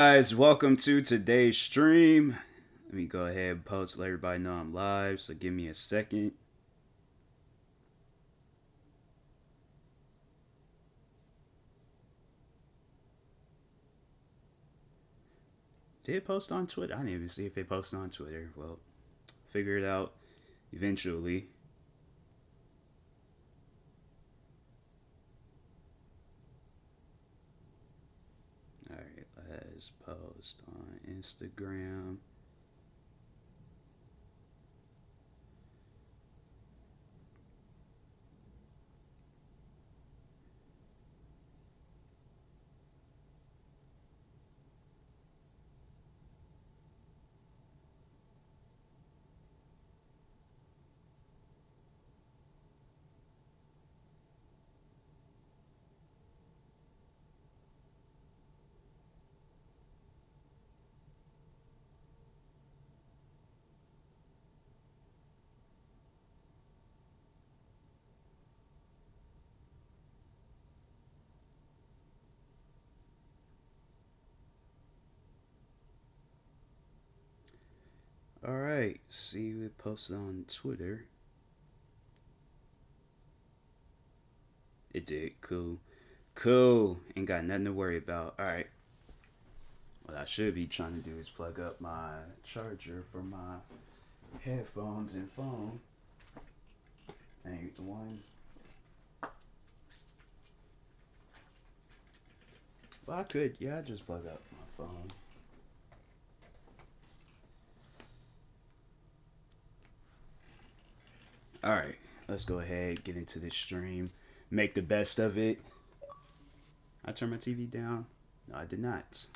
Guys, welcome to today's stream. Let me go ahead and post, let everybody know I'm live, so give me a second. Did it post on Twitter? I didn't even see if it posted on Twitter. Well, figure it out eventually. Alright, let's post on Instagram. Alright, see it posted on Twitter. It did, cool. Cool, ain't got nothing to worry about. Alright. What I should be trying to do is plug up my charger for my headphones and phone. Ain't the one. Well, I could, yeah, I just plug up my phone. Alright, let's go ahead, get into this stream, make the best of it. I turned my TV down. No, I did not.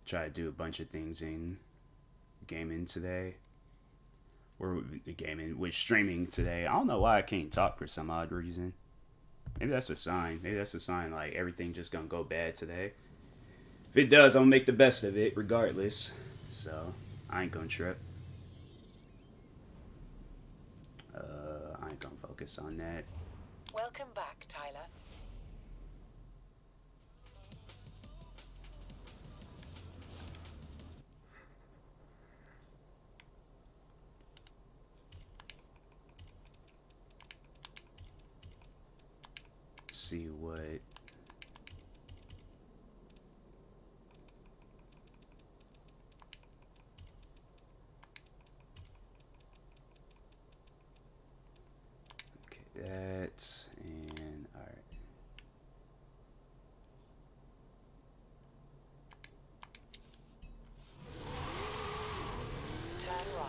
Try to do a bunch of things in gaming today. Or gaming, with streaming today. I don't know why I can't talk for some odd reason. Maybe that's a sign. Maybe that's a sign like everything just gonna go bad today. If it does, I'm gonna make the best of it regardless. So, I ain't gonna trip. I ain't gonna focus on that. Welcome back, Tyler. See what that and all right. Turn right.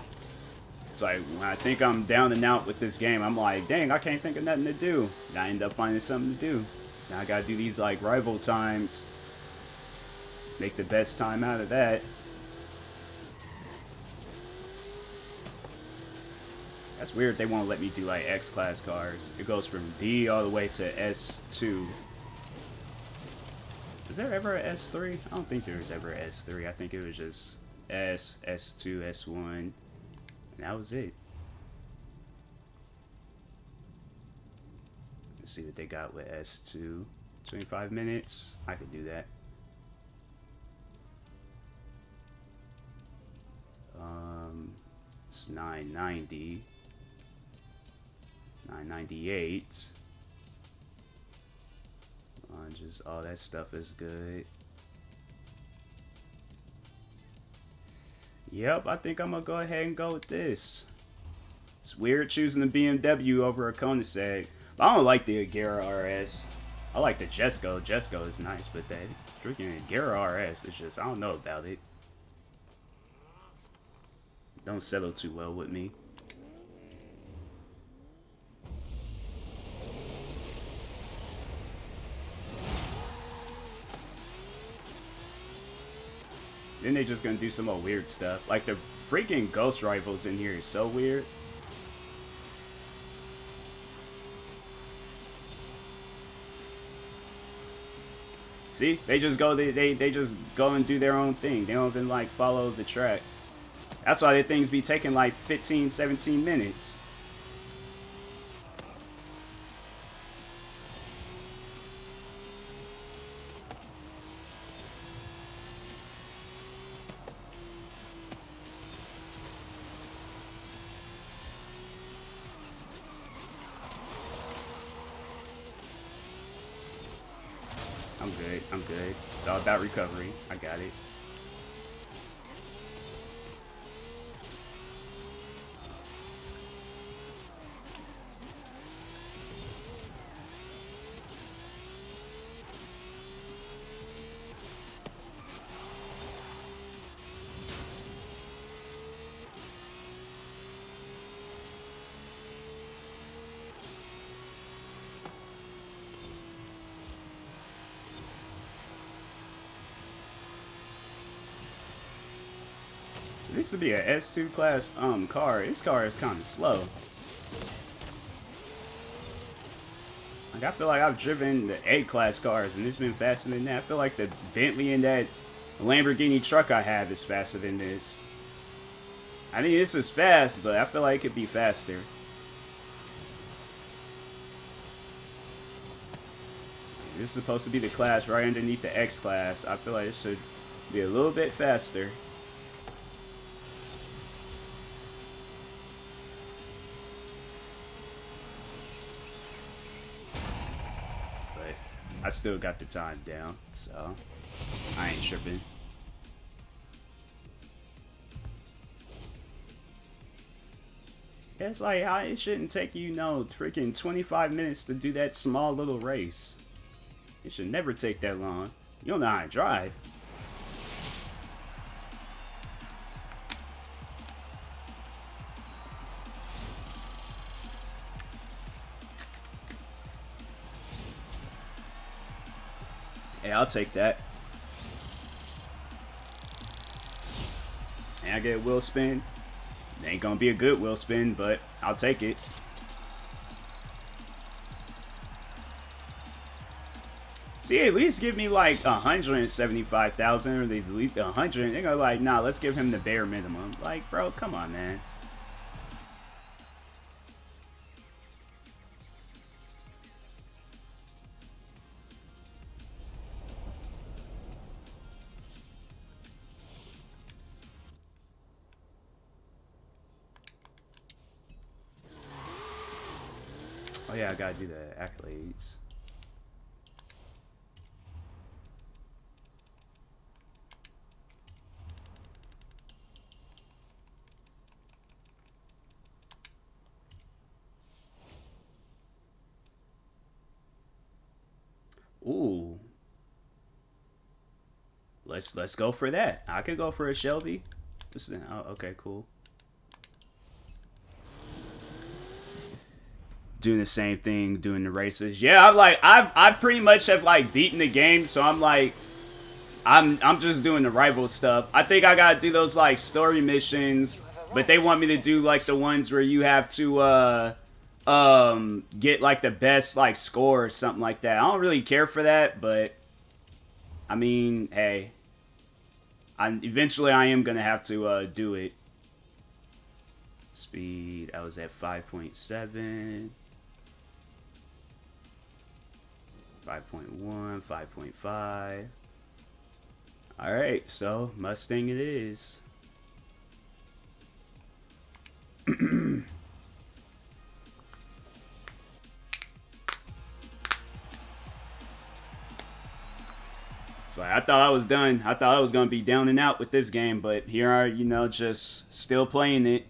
It's like when I think I'm down and out with this game, I'm like, dang, I can't think of nothing to do. And I end up finding something to do. Now I gotta do these like rival times. Make the best time out of that. That's weird. They won't let me do like X class cars. It goes from D all the way to S2. Was there ever a S3? I don't think there was ever a S3. I think it was just S, S2, S1, and that was it. Let's see what they got with S2. 25 minutes. I could do that. It's 990. 998. Just all that stuff is good. Yep, I think I'm gonna go ahead and go with this. It's weird choosing the BMW over a Koenigsegg. I don't like the Agera RS. I like the Jesko. Jesko is nice, but that freaking Agera RS is just, I don't know about it. Don't settle too well with me. Then they just gonna do some more weird stuff. Like the freaking ghost rifles in here is so weird. See, they just go, they just go and do their own thing. They don't even like follow the track. That's why the things be taking like 15, 17 minutes. I'm good. I'm good. It's all about recovery. I got it. It used to be a S2 class car. This car is kind of slow. Like I feel like I've driven the A class cars and it's been faster than that. I feel like the Bentley and that Lamborghini truck I have is faster than this. I mean, this is fast, but I feel like it could be faster. This is supposed to be the class right underneath the X class. I feel like it should be a little bit faster. I still got the time down, so I ain't tripping. It's like how it shouldn't take you, freaking 25 minutes to do that small little race. It should never take that long. You don't know how to drive. Hey, I'll take that. And I get a wheel spin. It ain't gonna be a good wheel spin, but I'll take it. See, at least give me like 175,000 or they delete the 100. They're gonna like, nah, let's give him the bare minimum. Like, bro, come on, man. Oh yeah, I gotta do the accolades. Ooh. Let's go for that. I could go for a Shelby. Oh, okay, cool. Doing the same thing, doing the races. Yeah, I've pretty much have like beaten the game, so I'm like I'm just doing the rival stuff. I think I gotta do those like story missions, but they want me to do like the ones where you have to get like the best like score or something like that. I don't really care for that, but I mean, hey, eventually I am gonna have to do it. Speed, I was at 5.7. 5.1, 5.5. Alright, so Mustang it is. So I thought I was done. I thought I was going to be down and out with this game, but here are, just still playing it.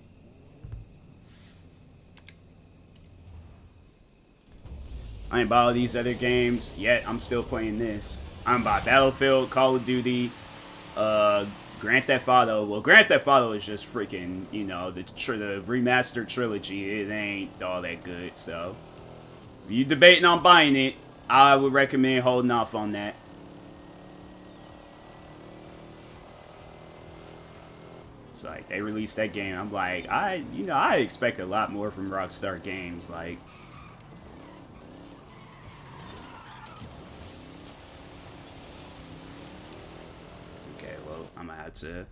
I ain't bought all these other games yet. I'm still playing this. I'm bought Battlefield, Call of Duty, Grand Theft Auto. Well, Grand Theft Auto is just freaking, the remastered trilogy. It ain't all that good. So, if you debating on buying it, I would recommend holding off on that. It's like they released that game. I'm like, I expect a lot more from Rockstar Games. Like. so I'm gonna have to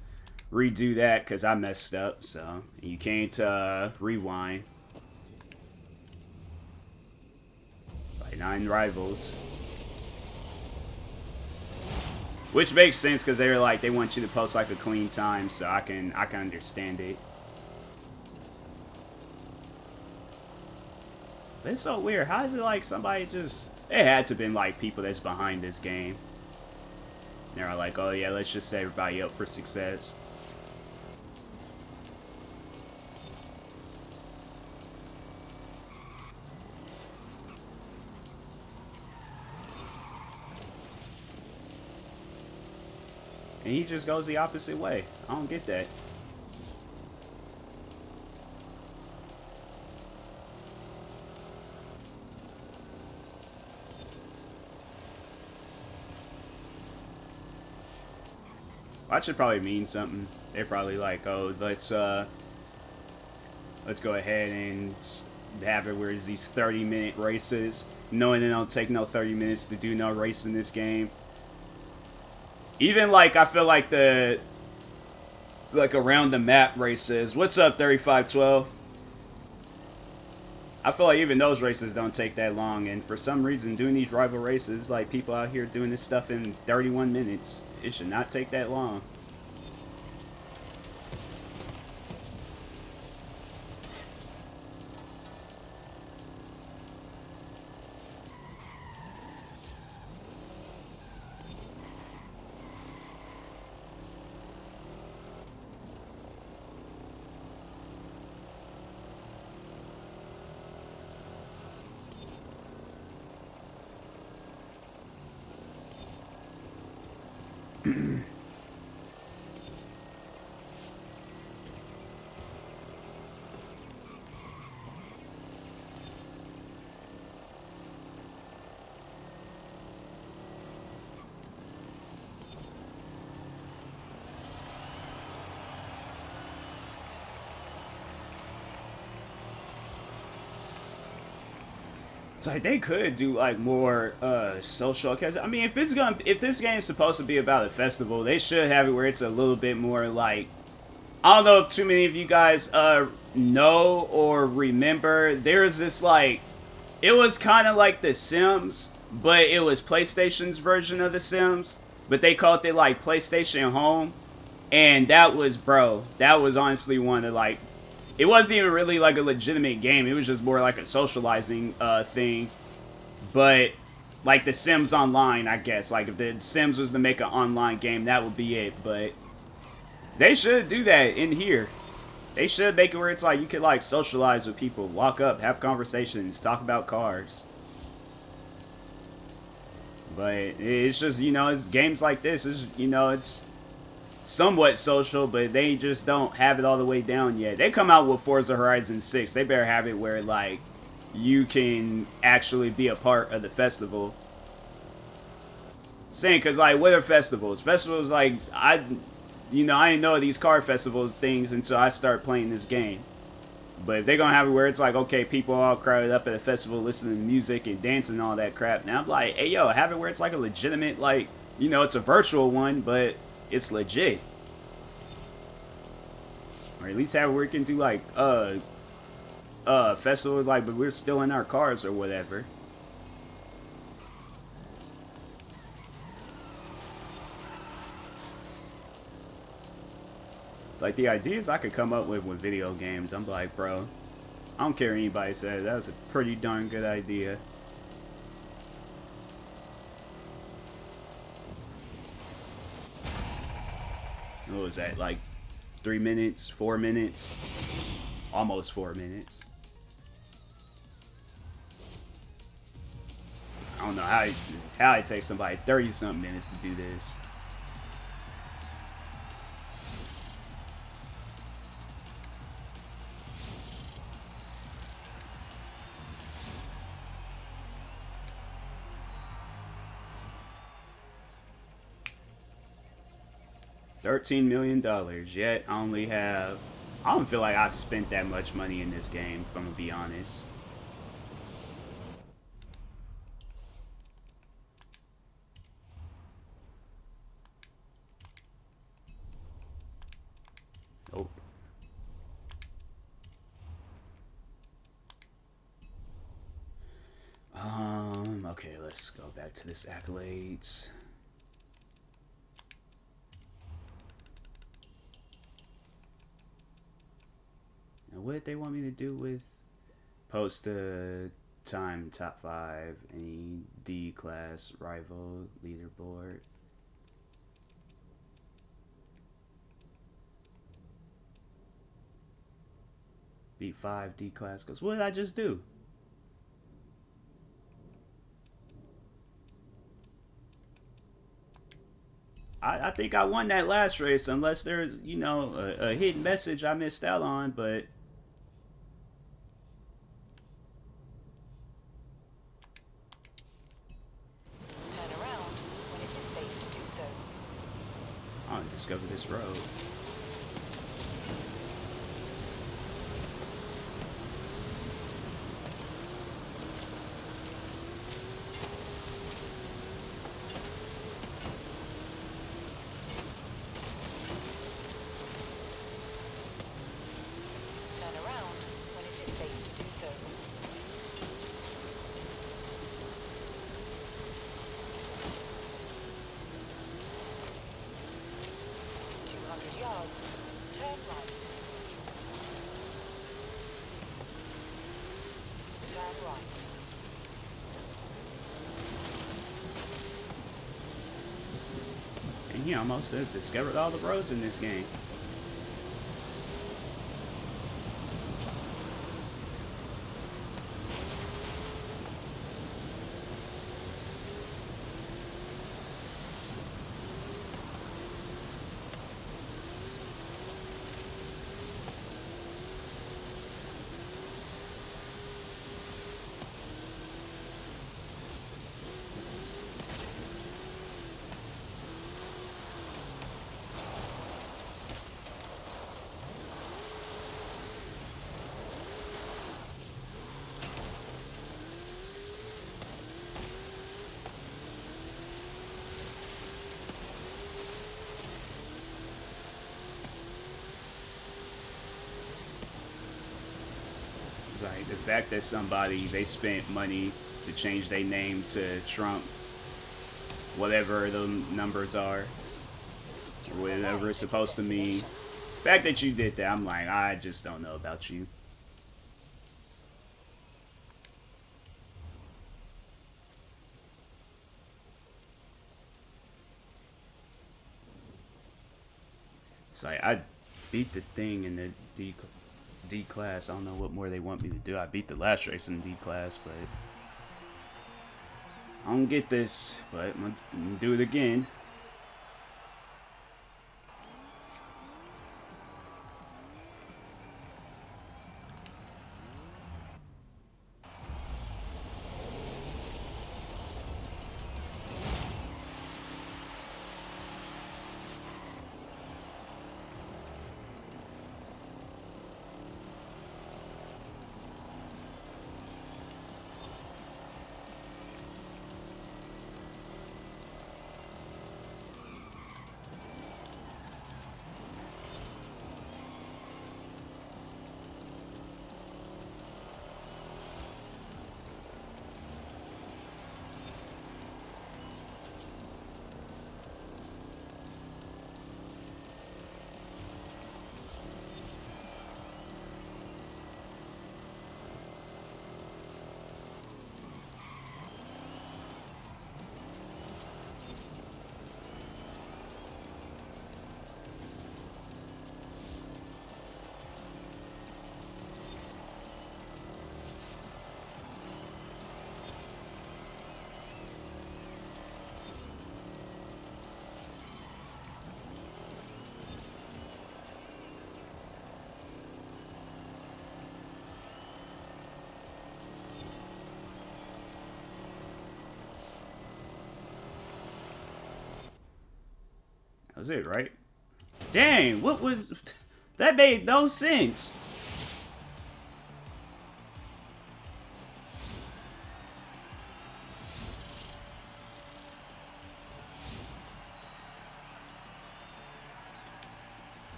redo that because I messed up. So you can't rewind. By 9 rivals. Which makes sense because they're like they want you to post like a clean time, so I can understand it. But it's so weird. How is it like somebody just... It had to have been like people that's behind this game. They're like, oh yeah, let's just set everybody up for success. And he just goes the opposite way. I don't get that. That should probably mean something. They're probably like, oh, let's go ahead and have it where it's these 30-minute races, knowing it don't take no 30 minutes to do no race in this game. Even like I feel like the around the map races. What's up, 3512? I feel like even those races don't take that long, and for some reason doing these rival races, like people out here doing this stuff in 31 minutes, it should not take that long. It's like they could do like more social, because I mean if this game is supposed to be about a festival, they should have it where it's a little bit more like, I don't know if too many of you guys know or remember, there's this like, it was kind of like The Sims, but it was PlayStation's version of The Sims, but they called it like PlayStation Home, and that was, bro, that was honestly one of like, it wasn't even really like a legitimate game. It was just more like a socializing thing. But like The Sims Online, I guess. Like if The Sims was to make an online game, that would be it. But they should do that in here. They should make it where it's like you could like socialize with people, walk up, have conversations, talk about cars. But it's just, you know, it's games like this. It's, you know, it's somewhat social, but they just don't have it all the way down yet. They come out with Forza Horizon 6. They better have it where, like, you can actually be a part of the festival. Saying, because, like, what are festivals? Festivals, like, I didn't know these car festival things until I start playing this game. But if they're going to have it where it's like, okay, people all crowded up at a festival listening to music and dancing and all that crap. Now I'm like, hey, yo, have it where it's like a legitimate, like, you know, it's a virtual one, but it's legit. Or at least have where we can do like festivals like, but we're still in our cars or whatever. It's like the ideas I could come up with video games. I'm like, bro, I don't care what anybody says. That was a pretty darn good idea. What was that, like 3 minutes, 4 minutes? Almost 4 minutes. I don't know how it takes somebody 30-something minutes to do this. $13 million, yet I only have... I don't feel like I've spent that much money in this game, if I'm gonna be honest. let's go back to this accolades. Now, what did they want me to do with post the time top 5 any D class rival leaderboard? Beat 5 D class. Cause what did I just do? I think I won that last race, unless there's, you know, a hidden message I missed out on, but Turn around when it is safe to do so. I want to discover this road. Turn around when it is safe to do so. Yards. Turn right. Turn right. And you almost have discovered all the roads in this game. It's like the fact that they spent money to change their name to Trump, whatever the numbers are, or whatever it's supposed to mean. The fact that you did that, I'm like, I just don't know about you. It's like I beat the thing in the D class. I don't know what more they want me to do. I beat the last race in D class, but I don't get this. But I'm gonna do it again. That was it, right? Dang, what was... That made no sense.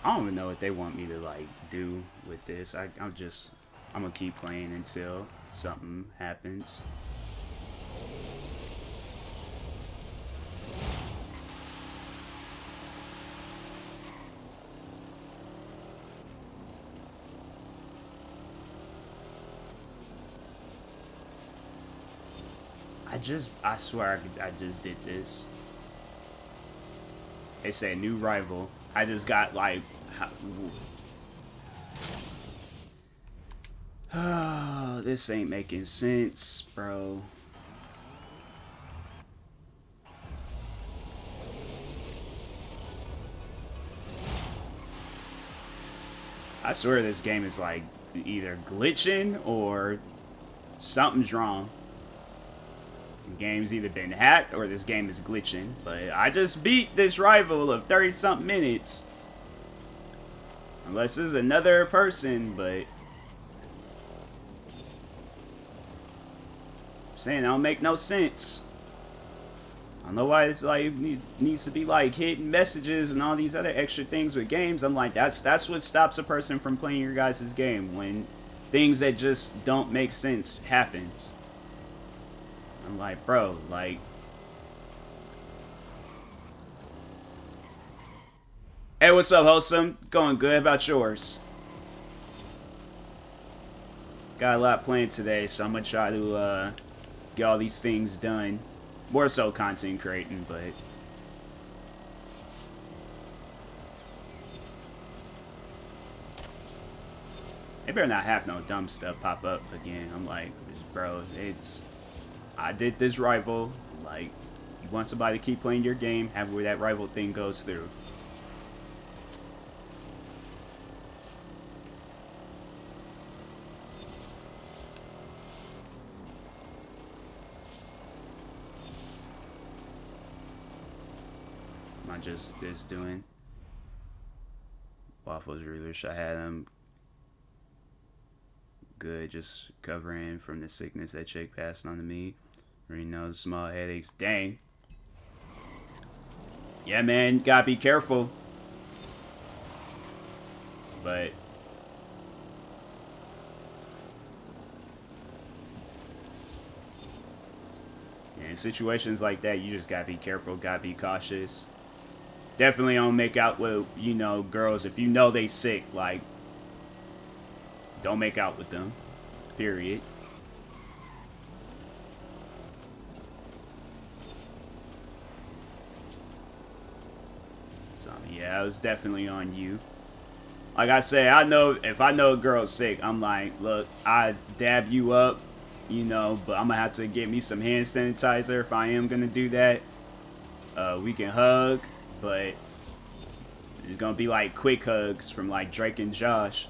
I don't even know what they want me to, like, do with this. I'm gonna keep playing until something happens. I swear I just did this. They say new rival. I just got like, oh, this ain't making sense, bro. I swear this game is like either glitching or something's wrong. The game's either been hacked or this game is glitching. But I just beat this rival of 30-something minutes. Unless it's another person, but I'm saying that don't make no sense. I don't know why it's like needs to be like hidden messages and all these other extra things with games. I'm like, that's what stops a person from playing your guys' game, when things that just don't make sense happens. I'm like, bro, like, hey, what's up, wholesome? Going good. How about yours? Got a lot planned today, so I'm gonna try to get all these things done. More so content creating, but they better not have no dumb stuff pop up again. I'm like, bro, I did this rival. Like, you want somebody to keep playing your game, have where that rival thing goes through. I'm just doing waffles rulers. I had them good, just covering from the sickness that Jake passed on to me. Already know small headaches. Dang. Yeah, man, gotta be careful. But in situations like that, you just gotta be careful, gotta be cautious. Definitely don't make out with, you know, girls. If you know they sick, like, don't make out with them. Period. So, yeah, it was definitely on you. Like I say, I know if I know a girl's sick, I'm like, look, I dab you up, you know, but I'm gonna have to get me some hand sanitizer if I am gonna do that. We can hug, but it's gonna be like quick hugs from like Drake and Josh.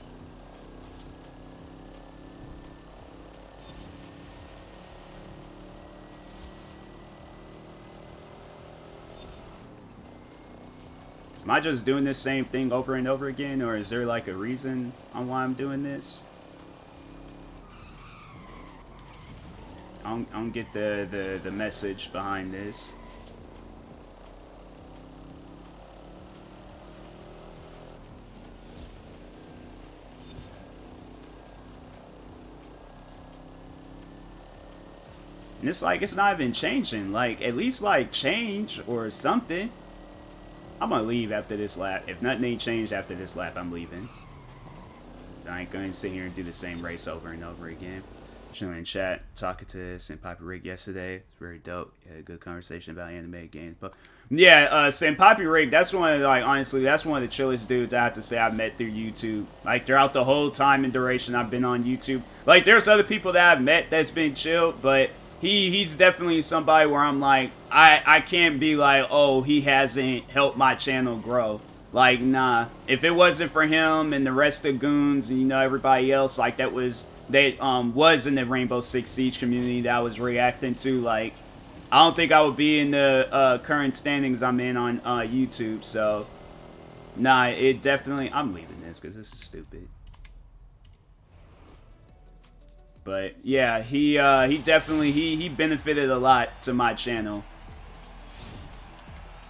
Am I just doing this same thing over and over again, or is there like a reason on why I'm doing this? I don't get the message behind this. And it's like, it's not even changing. Like, at least, like, change or something. I'm gonna leave after this lap. If nothing ain't changed after this lap, I'm leaving. I ain't gonna sit here and do the same race over and over again. Chilling in chat, talking to Senpai Rick yesterday. It's very dope. Had a good conversation about anime games. But yeah, Senpai Rick, that's one of, like, honestly, that's one of the chillest dudes I have to say I've met through YouTube. Like, throughout the whole time and duration I've been on YouTube. Like, there's other people that I've met that's been chill, but he's definitely somebody where I'm like, I can't be like, oh, he hasn't helped my channel grow. Like, nah. If it wasn't for him and the rest of goons and, you know, everybody else, like, that was in the Rainbow Six Siege community that I was reacting to, like, I don't think I would be in the current standings I'm in on YouTube. So, nah, it definitely, I'm leaving this because this is stupid. But yeah, he definitely he benefited a lot to my channel.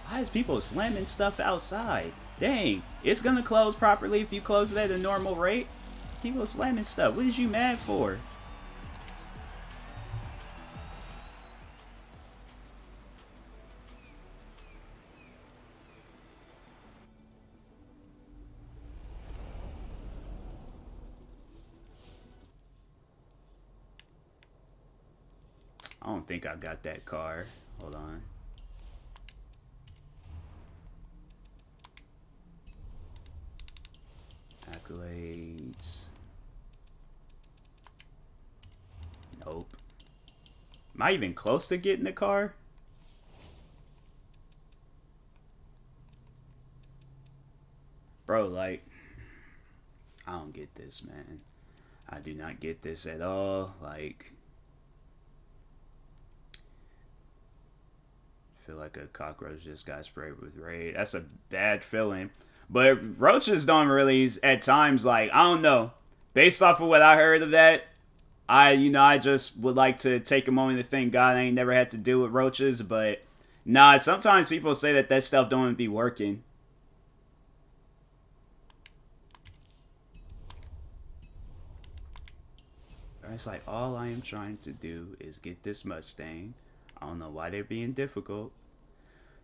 Why is people slamming stuff outside? Dang, it's gonna close properly if you close it at a normal rate. People slamming stuff. What is you mad for? I don't think I got that car. Hold on. Accolades. Nope. Am I even close to getting the car? Bro, like, I don't get this, man. I do not get this at all. Like, I feel like a cockroach just got sprayed with raid. That's a bad feeling. But roaches don't really, at times, like, I don't know. Based off of what I heard of that, I just would like to take a moment to thank God I ain't never had to deal with roaches. But, nah, sometimes people say that stuff don't even be working. It's like, all I am trying to do is get this Mustang. I don't know why they're being difficult.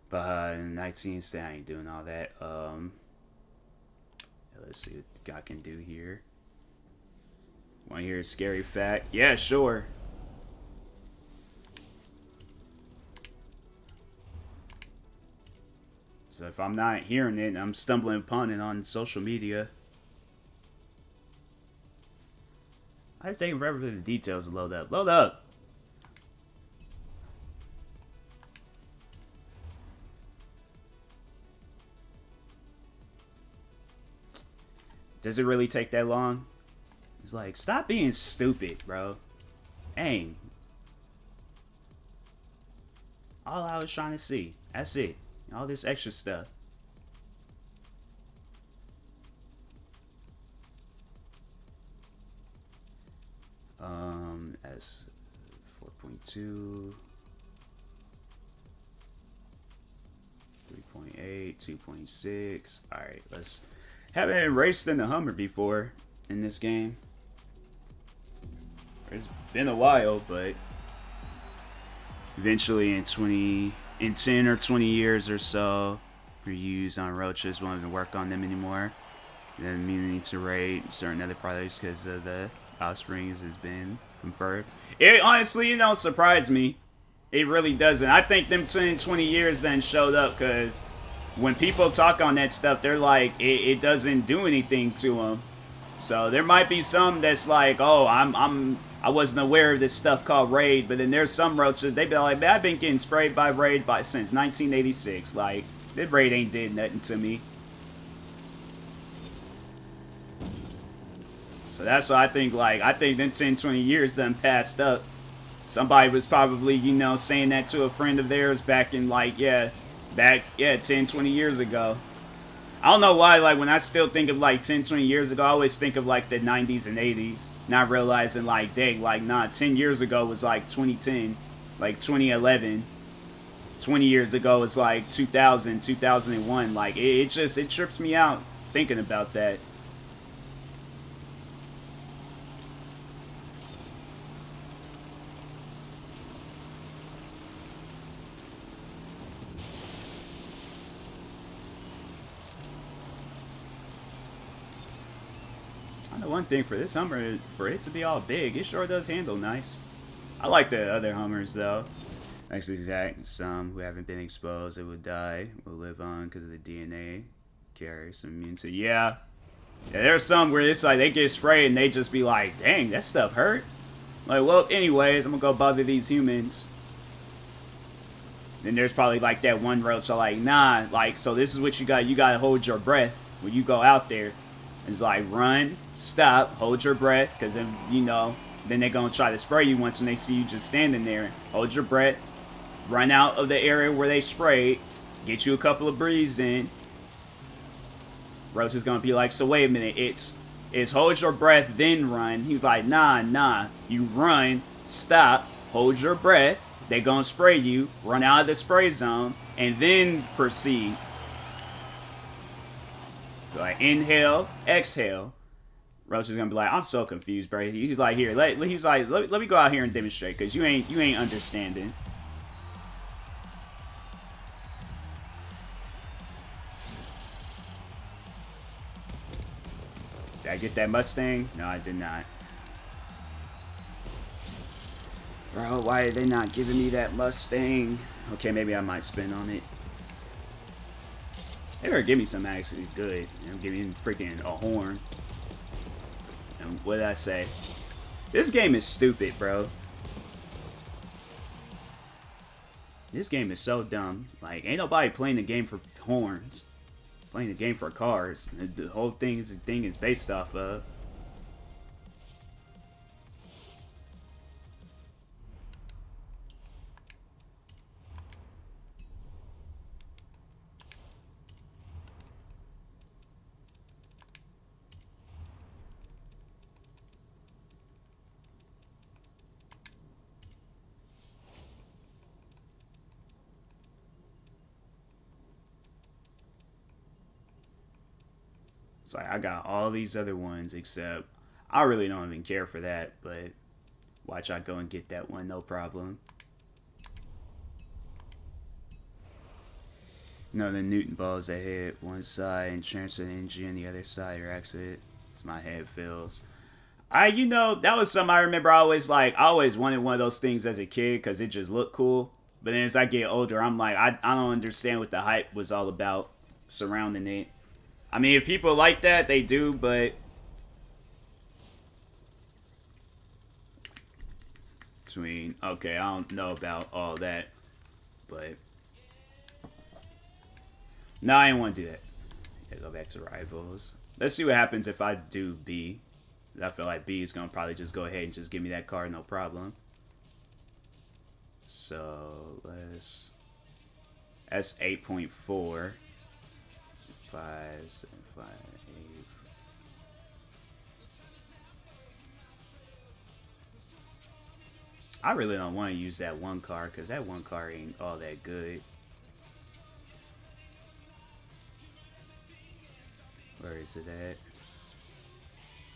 But 19 say I ain't doing all that. Let's see what I can do here. Want to hear a scary fact? Yeah, sure. So if I'm not hearing it, I'm stumbling upon it on social media. I just taking forever for the details to load up. Load up! Does it really take that long? It's like, stop being stupid, bro. Dang. All I was trying to see. That's it. All this extra stuff. That's 4.2, 3.8, 2.6. Alright, let's... Haven't raced in the Hummer before in this game. It's been a while, but eventually in 10 or 20 years or so, reuse on roaches won't even work on them anymore. Then immunity to raid certain other products because of the offsprings has been confirmed. It honestly, it don't surprise me. It really doesn't. I think them 10, 20 years then showed up because when people talk on that stuff, they're like, it doesn't do anything to them. So there might be some that's like, oh, I wasn't aware of this stuff called raid, but then there's some roaches, they be like, man, I've been getting sprayed by raid since 1986. Like, that raid ain't did nothing to me. So that's what I think, like, I think them 10, 20 years done passed up. Somebody was probably, saying that to a friend of theirs back in, like, 10, 20 years ago. I don't know why, like, when I still think of, like, 10, 20 years ago, I always think of, like, the 90s and 80s. Not realizing, like, dang, like, nah, 10 years ago was, like, 2010. Like, 2011. 20 years ago was, like, 2000, 2001. Like, it trips me out thinking about that. One thing for this Hummer, for it to be all big, it sure does handle nice. I like the other Hummers though. Actually, Zach, some who haven't been exposed, it would die, will live on because of the DNA carry some immunity. Yeah, there's some where it's like they get sprayed and they just be like, dang, that stuff hurt. Like, well, anyways, I'm gonna go bother these humans. Then there's probably like that one roach, so like, nah, like, so this is what you got. You gotta hold your breath when you go out there. It's like, run, stop, hold your breath, because then, then they're going to try to spray you once when they see you just standing there. Hold your breath, run out of the area where they sprayed, get you a couple of breathes in. Roach is going to be like, so wait a minute, it's hold your breath, then run. He's like, nah, you run, stop, hold your breath, they're going to spray you, run out of the spray zone, and then proceed. Like, inhale, exhale. Roach is gonna be like, I'm so confused, bro. He's like, here, let me go out here and demonstrate, cause you ain't understanding. Did I get that Mustang? No, I did not. Bro, why are they not giving me that Mustang? Okay, maybe I might spin on it. They better give me something actually good. You know, give me freaking a horn. And what did I say? This game is stupid, bro. This game is so dumb. Like, ain't nobody playing the game for horns. Playing the game for cars. The whole thing is based off of. It's like, I got all these other ones, except I really don't even care for that, but watch I go and get that one, no problem. No, the Newton balls that hit one side and transfer the energy on the other side or exit. As my head feels. You know, that was something I remember I always wanted one of those things as a kid because it just looked cool. But then as I get older, I'm like, I don't understand what the hype was all about surrounding it. I mean, if people like that, they do, but... Okay, I don't know about all that, but... No, I didn't want to do that. Yeah, go back to rivals. Let's see what happens if I do B. I feel like B is going to probably just go ahead and just give me that card, no problem. So, that's 8.4. 5, 7, 5, 8. I really don't want to use that one card because that one card ain't all that good. Where is it at?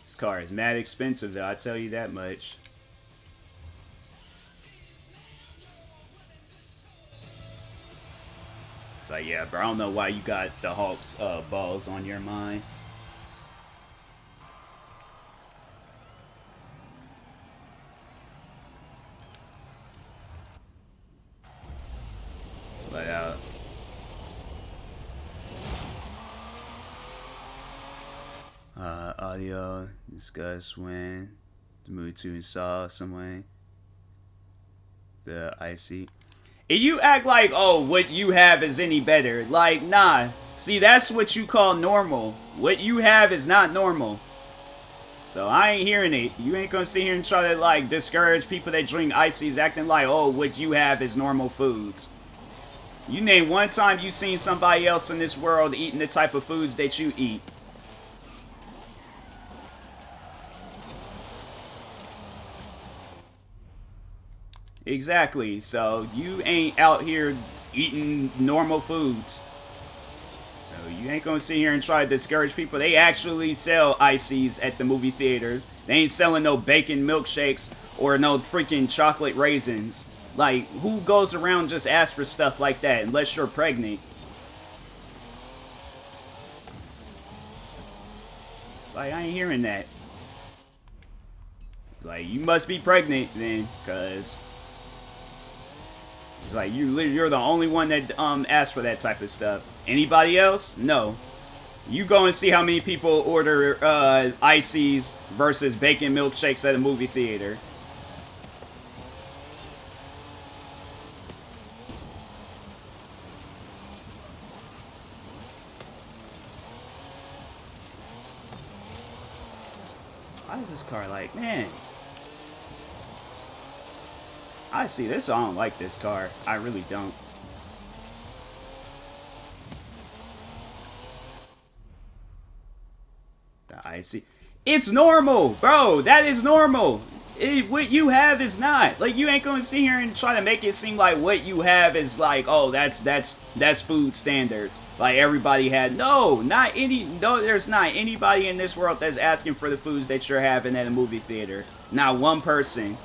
This car is mad expensive though, I tell you that much. It's like, yeah, bro, I don't know why you got the Hawks balls on your mind. But, audio, discuss when the move to install someone. The IC. And you act like, oh, what you have is any better. Like, nah. See, that's what you call normal. What you have is not normal. So I ain't hearing it. You ain't gonna sit here and try to, like, discourage people that drink ices acting like, oh, what you have is normal foods. You name one time you seen somebody else in this world eating the type of foods that you eat. Exactly. So you ain't out here eating normal foods. So you ain't gonna sit here and try to discourage people. They actually sell ices at the movie theaters. They ain't selling no bacon milkshakes or no freaking chocolate raisins. Like, who goes around just ask for stuff like that unless you're pregnant? It's like, I ain't hearing that. It's like, you must be pregnant then, because it's like, you're the only one that asked for that type of stuff. Anybody else? No. You go and see how many people order ices versus bacon milkshakes at a movie theater. Why is this car like, man? I see this, I don't like this car. I really don't. The icy. It's normal, bro. That is normal. What you have is not. Like, you ain't gonna sit here and try to make it seem like what you have is like, oh, that's food standards. Like everybody had. No, there's not anybody in this world that's asking for the foods that you're having at a movie theater. Not one person.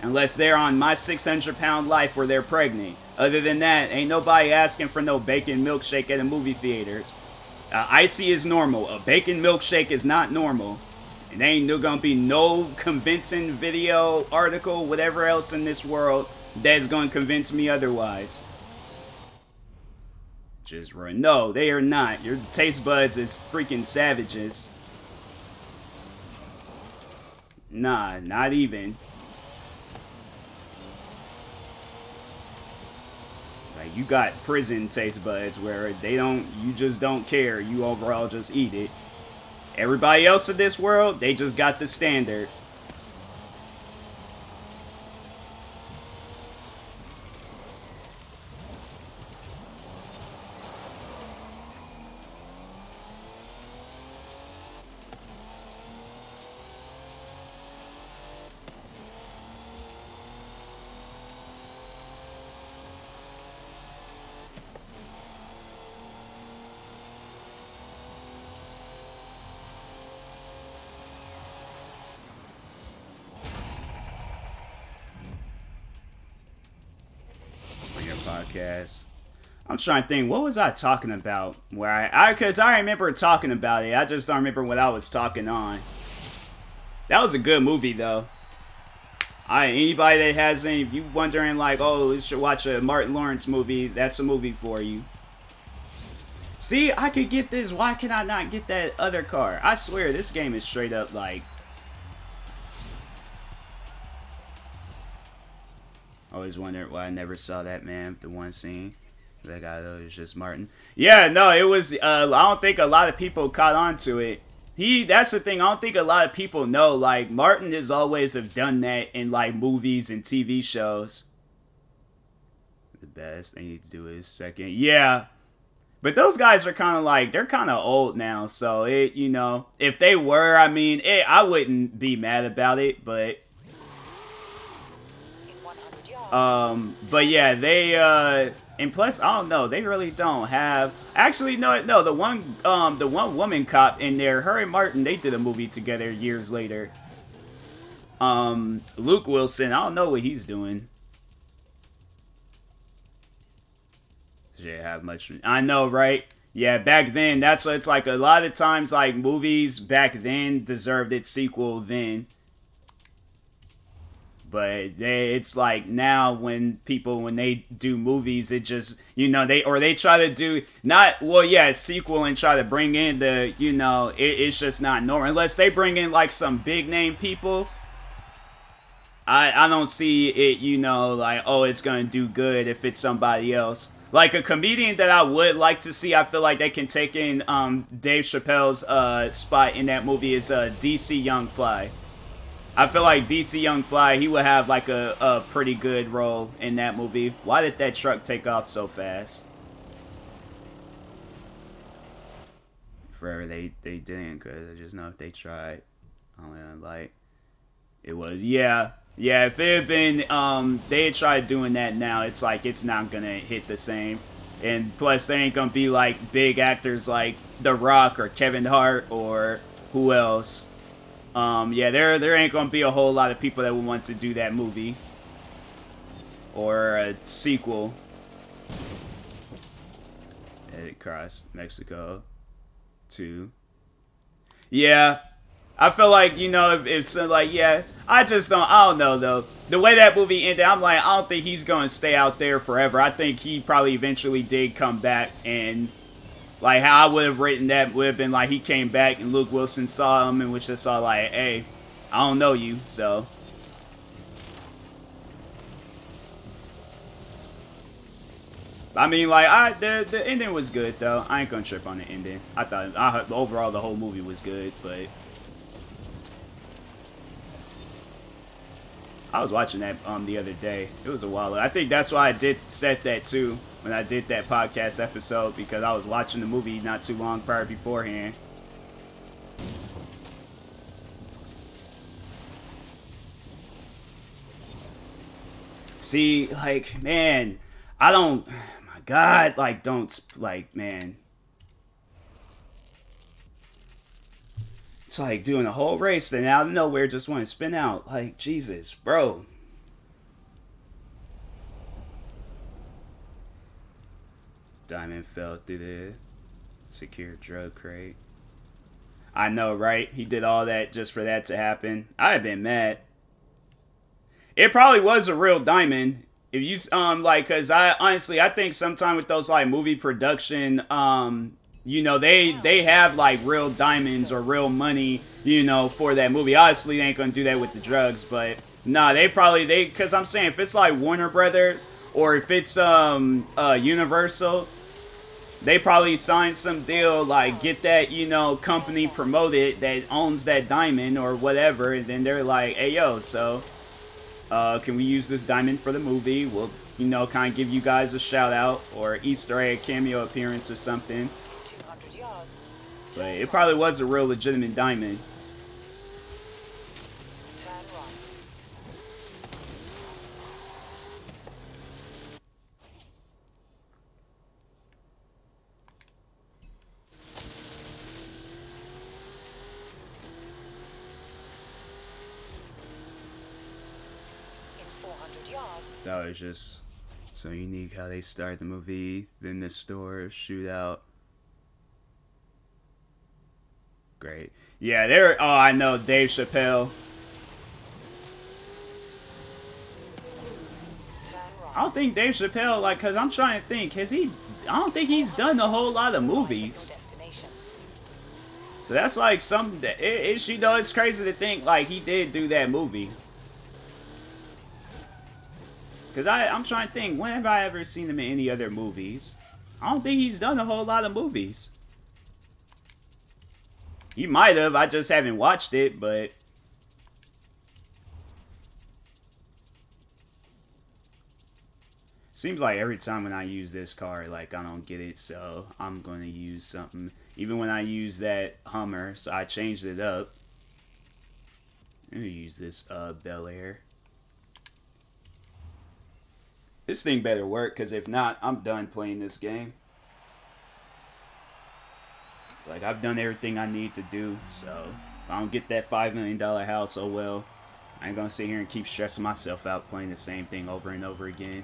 Unless they're on my 600-pound life where they're pregnant. Other than that, ain't nobody asking for no bacon milkshake at the movie theaters. Icy is normal. A bacon milkshake is not normal. And there ain't no gonna be no convincing video, article, whatever else in this world that's gonna convince me otherwise. Just run. No, they are not. Your taste buds is freaking savages. Nah, not even. Like, you got prison taste buds where they don't, you just don't care. You overall just eat it. Everybody else in this world, they just got the standard. Podcast. I'm trying to think, what was I talking about? Where because I remember talking about it. I just don't remember what I was talking on. That was a good movie though. Anybody that has any, if you wondering like, oh, you should watch a Martin Lawrence movie, that's a movie for you. See, I could get this. Why can I not get that other car? I swear, this game is straight up like. I always wondered why I never saw that, man. The one scene. That guy, though, is just Martin. Yeah, no, it was. I don't think a lot of people caught on to it. That's the thing. I don't think a lot of people know. Like, Martin has always have done that in, like, movies and TV shows. The best they need to do is second. Yeah. But those guys are kind of like, they're kind of old now. So, you know, if they were, I mean, I wouldn't be mad about it, but. But yeah, they, and plus, I don't know, they really don't have, actually, no, the one woman cop in there, her and Martin, they did a movie together years later. Luke Wilson, I don't know what he's doing. Did have much, I know, right? Yeah, back then, that's what it's like, a lot of times, like, movies back then deserved its sequel then. But it's like now when they do movies, it just, you know, they try to do sequel and try to bring in the, you know, it's just not normal. Unless they bring in like some big name people, I don't see it, you know, like, oh, it's going to do good if it's somebody else. Like a comedian that I would like to see, I feel like they can take in Dave Chappelle's spot in that movie is DC Young Fly. I feel like DC Young Fly, he would have like a pretty good role in that movie. Why did that truck take off so fast? Forever they didn't, because I just know if they tried. I don't know, like, it was, yeah, if it had been, they had tried doing that now, it's like, it's not gonna hit the same. And plus, they ain't gonna be like big actors like The Rock or Kevin Hart or who else. Yeah, there ain't gonna be a whole lot of people that would want to do that movie. Or a sequel. Headed across Mexico. 2. Yeah. I feel like, you know, if so, like, yeah, I don't know, though. The way that movie ended, I'm like, I don't think he's gonna stay out there forever. I think he probably eventually did come back and... Like, how I would have written that would have been, like, he came back and Luke Wilson saw him and was just all like, hey, I don't know you, so. I mean, like, the ending was good, though. I ain't gonna trip on the ending. I thought, overall, the whole movie was good, but. I was watching that the other day. It was a while ago. I think that's why I did set that, too. When I did that podcast episode, because I was watching the movie not too long prior beforehand. See, like, man, I don't, my God, like, don't, like, man. It's like doing a whole race, then out of nowhere just want to spin out. Like, Jesus, bro. Diamond fell through the secure drug crate. I know, right? He did all that just for that to happen. I'd have been mad. It probably was a real diamond. If you like, cause I honestly I think sometime with those like movie production you know they have like real diamonds or real money, you know, for that movie. Obviously they ain't gonna do that with the drugs, but nah, they cause I'm saying if it's like Warner Brothers or if it's Universal, they probably signed some deal like get that, you know, company promoted that owns that diamond or whatever, and then they're like, hey yo, so can we use this diamond for the movie? We'll, you know, kind of give you guys a shout out or Easter egg cameo appearance or something. 200 yards. But it probably was a real legitimate diamond. Turn right. In 400 yards. That was just so unique how they start the movie, then the store shootout. Great. Yeah, they're. Oh, I know, Dave Chappelle. Turn right. I don't think Dave Chappelle, like, cause I'm trying to think, has he? I don't think he's done a whole lot of movies. Destination. So that's like something that you know, it's crazy to think like he did do that movie. Cause I'm trying to think, when have I ever seen him in any other movies? I don't think he's done a whole lot of movies. He might have, I just haven't watched it, but seems like every time when I use this card, like I don't get it, so I'm gonna use something. Even when I use that Hummer, so I changed it up. I'm gonna use this Bel Air. This thing better work, because if not, I'm done playing this game. It's like, I've done everything I need to do, so if I don't get that $5 million house, oh well. I ain't gonna sit here and keep stressing myself out playing the same thing over and over again.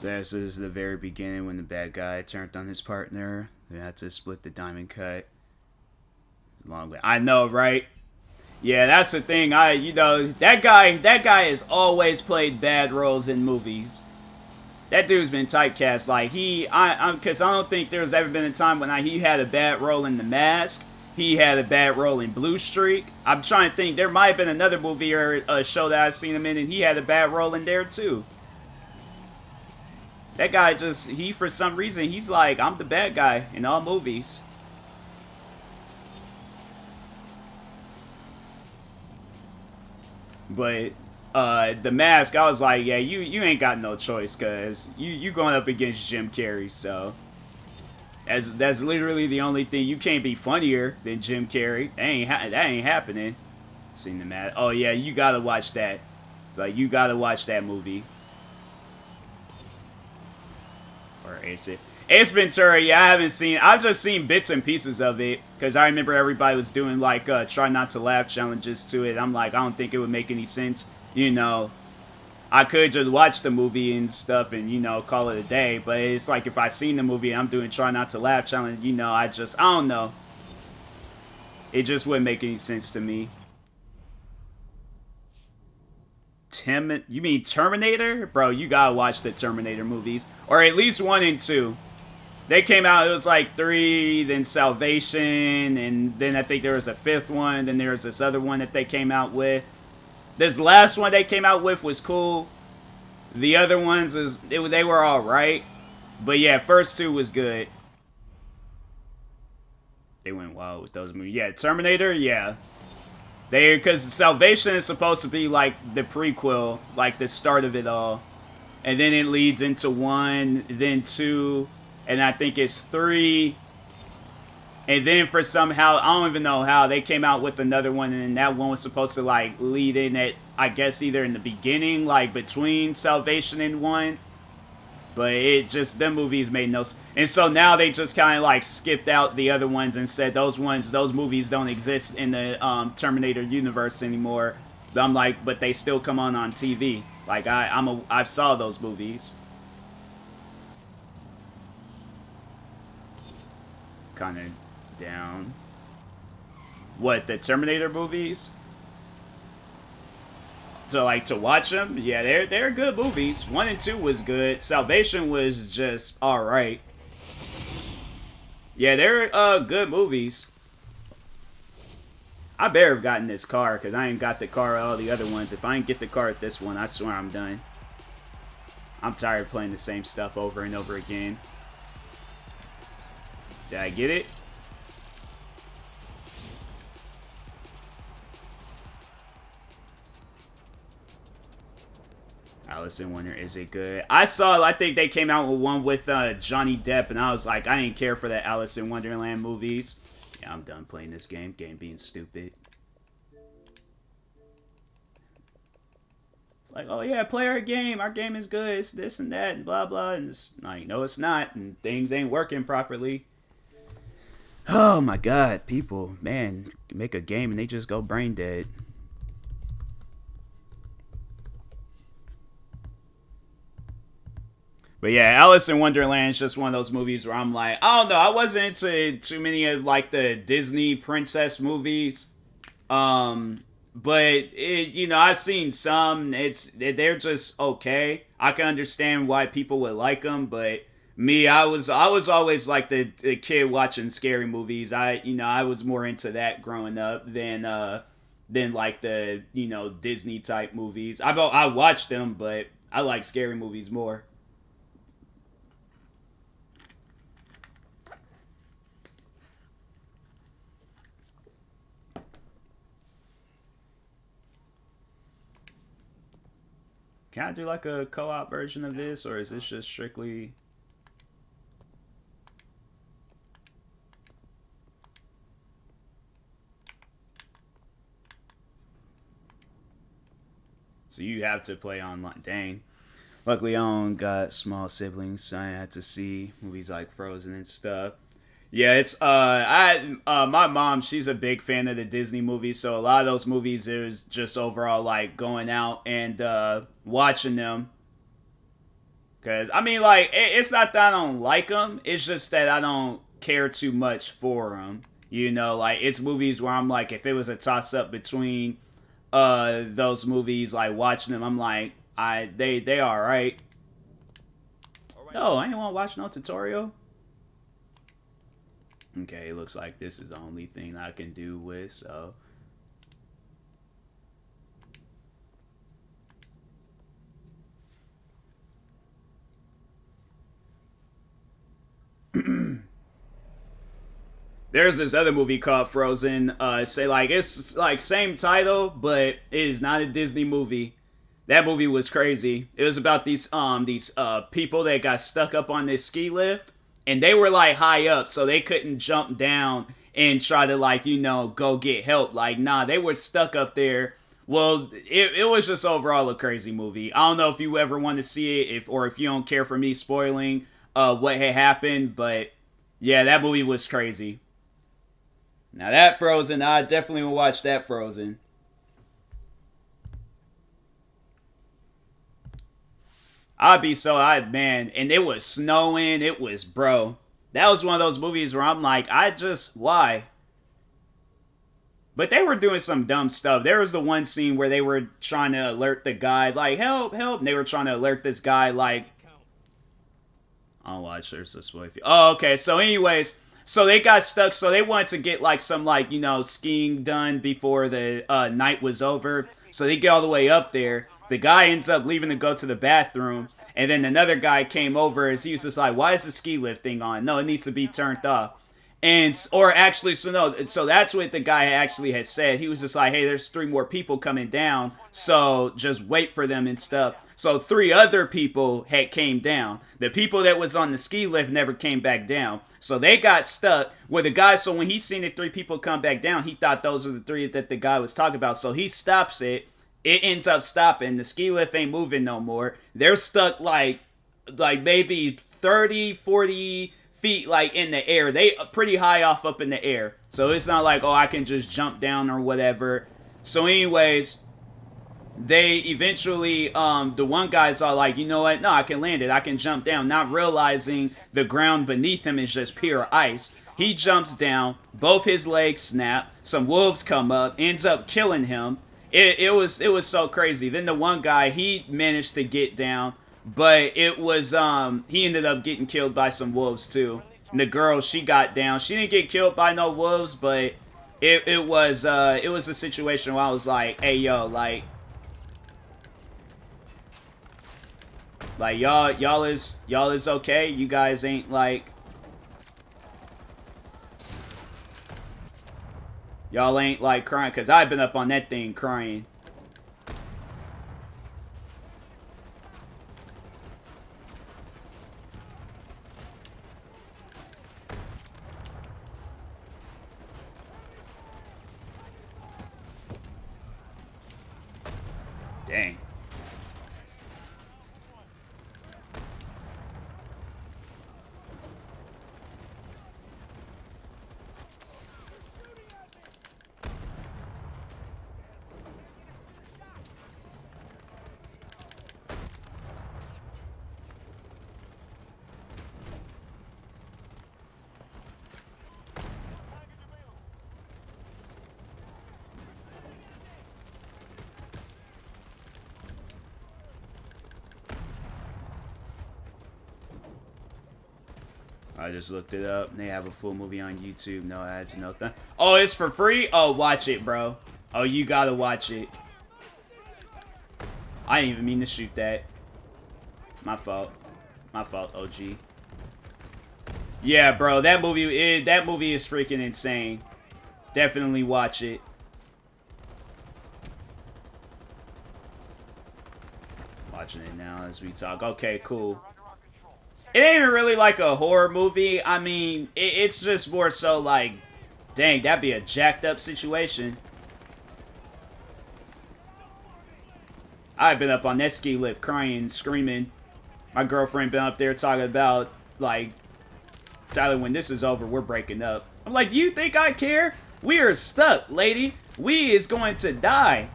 So this is the very beginning when the bad guy turned on his partner. They had to split the diamond cut. It's a long way. I know, right? Yeah, that's the thing. You know, that guy has always played bad roles in movies. That dude's been typecast. Like because I don't think there's ever been a time when he had a bad role in The Mask. He had a bad role in Blue Streak. I'm trying to think. There might have been another movie or a show that I've seen him in, and he had a bad role in there too. That guy just, for some reason, he's like, I'm the bad guy in all movies. But, The Mask, I was like, yeah, you ain't got no choice, cause you going up against Jim Carrey, so. That's literally the only thing. You can't be funnier than Jim Carrey. That ain't happening. Seen The Mask. Oh yeah, you gotta watch that. It's like, you gotta watch that movie. Or Ace Ventura, yeah, I haven't seen. I've just seen bits and pieces of it because I remember everybody was doing like try not to laugh challenges to it. I'm like, I don't think it would make any sense. You know, I could just watch the movie and stuff and, you know, call it a day. But it's like if I seen the movie and I'm doing try not to laugh challenge, you know, I don't know. It just wouldn't make any sense to me. You mean Terminator? Bro, you gotta watch the Terminator movies. Or at least 1 and 2. They came out, it was like 3, then Salvation, and then I think there was a 5th one, then there was this other one that they came out with. This last one they came out with was cool. The other ones, they were alright. But yeah, first 2 was good. They went wild with those movies. Yeah, Terminator, yeah. Because Salvation is supposed to be like the prequel, like the start of it all. and then it leads into 1, then 2, and I think it's 3. And then for somehow, I don't even know how, they came out with another one, and that one was supposed to like lead in at, I guess, either in the beginning, like between Salvation and 1. But it just, them movies made no sense. And so now they just kind of like skipped out the other ones and said those movies don't exist in the Terminator universe anymore. But I'm like, but they still come on TV. Like I saw those movies. Kind of down. What, the Terminator movies? To like to watch them? Yeah, they're good movies. 1 and 2 was good. Salvation was just all right. Yeah, they're good movies. I better have gotten this car because I ain't got the car at all the other ones. If I ain't get the car at this one, I swear I'm done. I'm tired of playing the same stuff over and over again. Did I get it? Alice in Wonder, is it good? I think they came out with one with Johnny Depp, and I was like, I didn't care for the Alice in Wonderland movies. Yeah, I'm done playing this game. Game being stupid. It's like, oh yeah, play our game. Our game is good. It's this and that and blah blah. And it's like, no, it's not. And things ain't working properly. Oh my god, people, man, make a game and they just go brain dead. But yeah, Alice in Wonderland is just one of those movies where I'm like, I don't know, I wasn't into too many of like the Disney princess movies. But I've seen some. They're just okay. I can understand why people would like them, but me, I was always like the kid watching scary movies. I was more into that growing up than like the Disney type movies. I watched them, but I like scary movies more. Can I do like a co-op version of this, or is this just strictly? So you have to play online. Dang. Luckily, I don't got small siblings, so I had to see movies like Frozen and stuff. Yeah, it's my mom, she's a big fan of the Disney movies, so a lot of those movies is just overall like going out and watching them. Cause I mean, like it's not that I don't like them; it's just that I don't care too much for them. Like it's movies where I'm like, if it was a toss up between those movies, like watching them, I'm like, they all right. No, I ain't want to watch no tutorial. Okay, it looks like this is the only thing I can do with, so. There's this other movie called Frozen. Say like it's like same title, but it is not a Disney movie. That movie was crazy. It was about these people that got stuck up on this ski lift, and they were like high up, so they couldn't jump down and try to like go get help. Like nah, they were stuck up there. Well, it was just overall a crazy movie. I don't know if you ever want to see it, or if you don't care for me spoiling what had happened, but yeah, that movie was crazy. Now that Frozen, I definitely will watch that Frozen. Man, and it was snowing. It was, bro. That was one of those movies where I'm like, why? But they were doing some dumb stuff. There was the one scene where they were trying to alert the guy, like, help, help. And they were trying to alert this guy, like, I'll watch, there's this way. Oh, okay. So, anyways, so they got stuck. So they wanted to get like some skiing done before the night was over. So they get all the way up there. The guy ends up leaving to go to the bathroom, and then another guy came over. As he was just like, "Why is the ski lift thing on? No, it needs to be turned off." And or actually, so no, so that's what the guy actually had said. He was just like, hey, there's 3 more people coming down, so just wait for them and stuff. So 3 other people had came down. The people that was on the ski lift never came back down, so they got stuck with the guy. So when he seen the 3 people come back down, he thought those were the 3 that the guy was talking about. So he stops it. It ends up stopping. The ski lift ain't moving no more. They're stuck like maybe 30, 40 feet like in the air. They pretty high off up in the air, so it's not like, oh, I can just jump down or whatever. So anyways, they eventually the one guy's all like, you know what, no, I can land it, I can jump down, not realizing the ground beneath him is just pure ice. He jumps down, both his legs snap, some wolves come up, ends up killing him. It was so crazy. Then the one guy, he managed to get down, but it was he ended up getting killed by some wolves too. And the girl, she got down. She didn't get killed by no wolves, but it was a situation where I was like, hey yo, like y'all is okay. You guys ain't like, y'all ain't like crying, cause I've been up on that thing crying. Dang. I just looked it up. They have a full movie on YouTube. No ads, nothing. Oh, it's for free? Oh, watch it, bro. Oh, you gotta watch it. I didn't even mean to shoot that. My fault. My fault, OG. Yeah, bro, that movie is freaking insane. Definitely watch it. Watching it now as we talk. Okay, cool. It ain't even really like a horror movie. I mean, it's just more so like, dang, that'd be a jacked up situation. I've been up on that ski lift crying, screaming. My girlfriend been up there talking about, like, Tyler, when this is over, we're breaking up. I'm like, do you think I care? We are stuck, lady. We is going to die.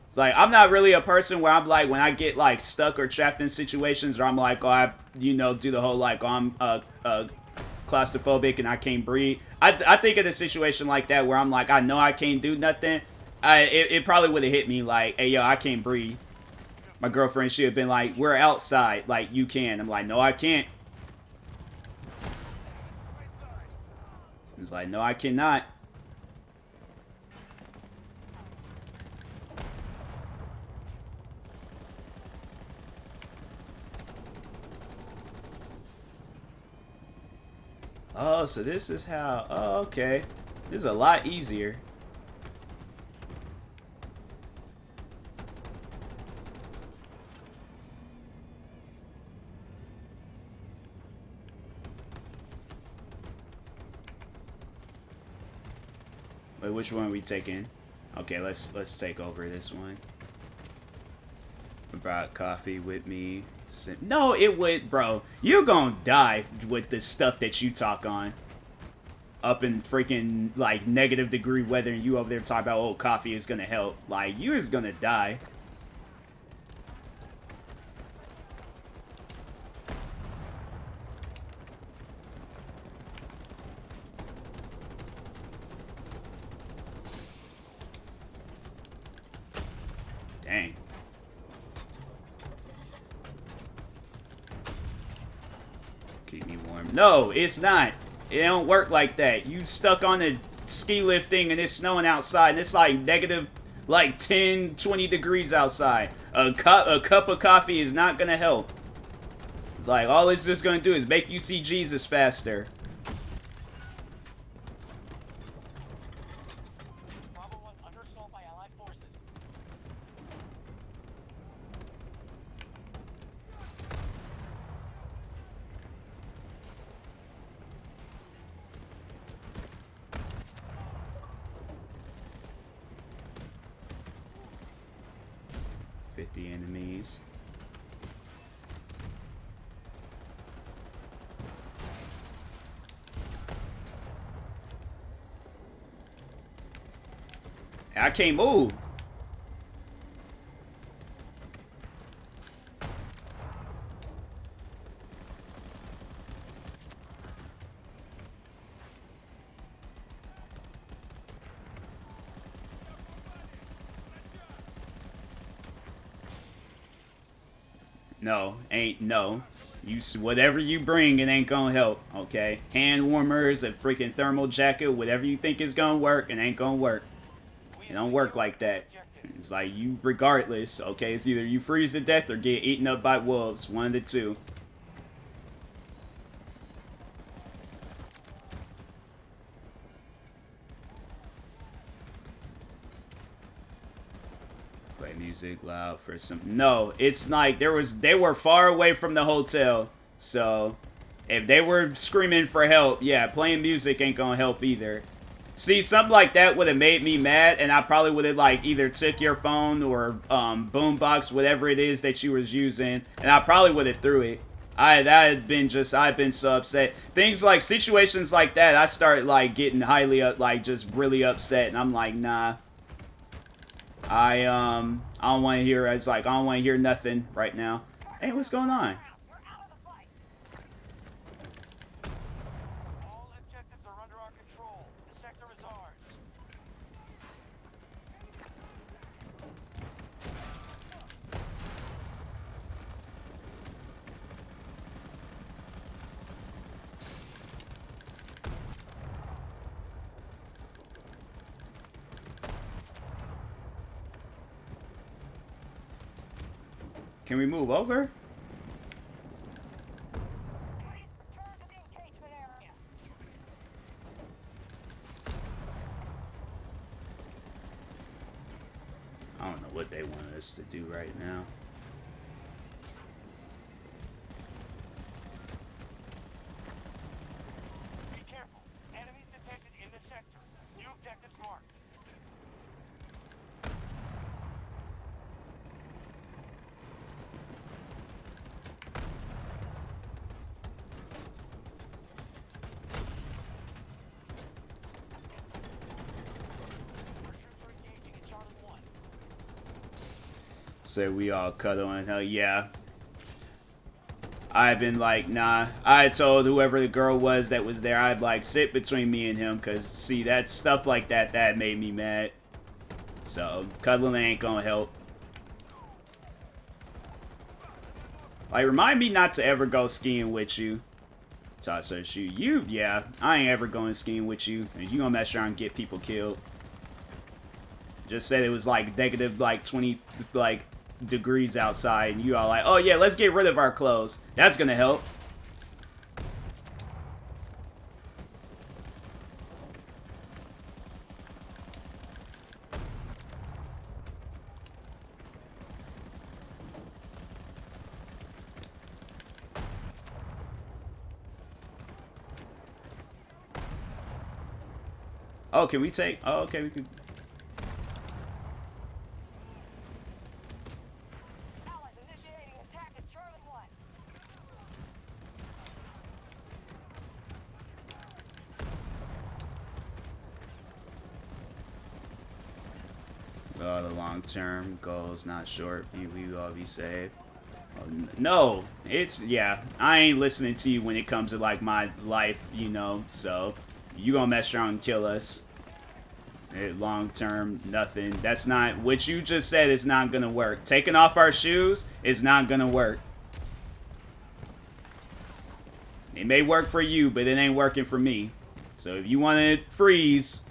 It's like, I'm not really a person where I'm like, when I get like stuck or trapped in situations where I'm like, oh, I, you know, do the whole like, oh, I'm claustrophobic and I can't breathe. I think of a situation like that where I'm like, I know I can't do nothing. It probably would have hit me like, hey, yo, I can't breathe. My girlfriend, she had been like, we're outside. Like, you can. I'm like, no, I can't. It's like, no, I cannot. Oh, so this is how... Oh, okay. This is a lot easier. Wait, which one are we taking? Okay, let's take over this one. I brought coffee with me. No, it would, bro. You're gonna die with the stuff that you talk on. Up in freaking, like, -degree weather, and you over there talking about, oh, coffee is gonna help. Like, you is gonna die. Dang. Keep me warm. No, it's not. It don't work like that. You stuck on the ski lift thing and it's snowing outside and it's like negative like 10, 20 degrees outside. A cup of coffee is not gonna help. It's like, all it's just gonna do is make you see Jesus faster. Bravo 1 under assault by Allied forces. Enemies. I can't move. No, ain't no. Whatever you bring, it ain't gonna help. Okay, hand warmers, a freaking thermal jacket, whatever you think is gonna work, it ain't gonna work. It don't work like that. It's like you, regardless. Okay, it's either you freeze to death or get eaten up by wolves. One of the two. Play music loud for some. No, it's like they were far away from the hotel, so if they were screaming for help, yeah, playing music ain't gonna help either. See, something like that would have made me mad, and I probably would have like either took your phone or boombox, whatever it is that you was using, and I probably would have threw it. I've been so upset. Things like situations like that, I start like getting highly like just really upset, and I'm like, nah. I don't want to hear. It's like I don't want to hear nothing right now. Hey, what's going on? All objectives are under our control. The sector is ours. Can we move over? I don't know what they want us to do right now. Be careful. Enemies detected in the sector. New objectives marked. Say we all cuddle and hell yeah. I've been like, nah. I told whoever the girl was that was there, I'd like sit between me and him, cause see that stuff like that made me mad. So cuddling ain't gonna help. Like, remind me not to ever go skiing with you. Toss shoot. Yeah, I ain't ever going skiing with you. You gonna mess around and get people killed. Just said it was like negative like 20 like degrees outside, and you all like, oh yeah, let's get rid of our clothes. That's gonna help. Oh, can we take? Oh, okay, we can. The long-term goals, not short. We will all be saved. Oh, no, it's, yeah, I ain't listening to you when it comes to, like, my life, you know, so you gonna mess around and kill us. Long-term, nothing. That's not, what you just said is not gonna work. Taking off our shoes is not gonna work. It may work for you, but it ain't working for me. So if you want to freeze,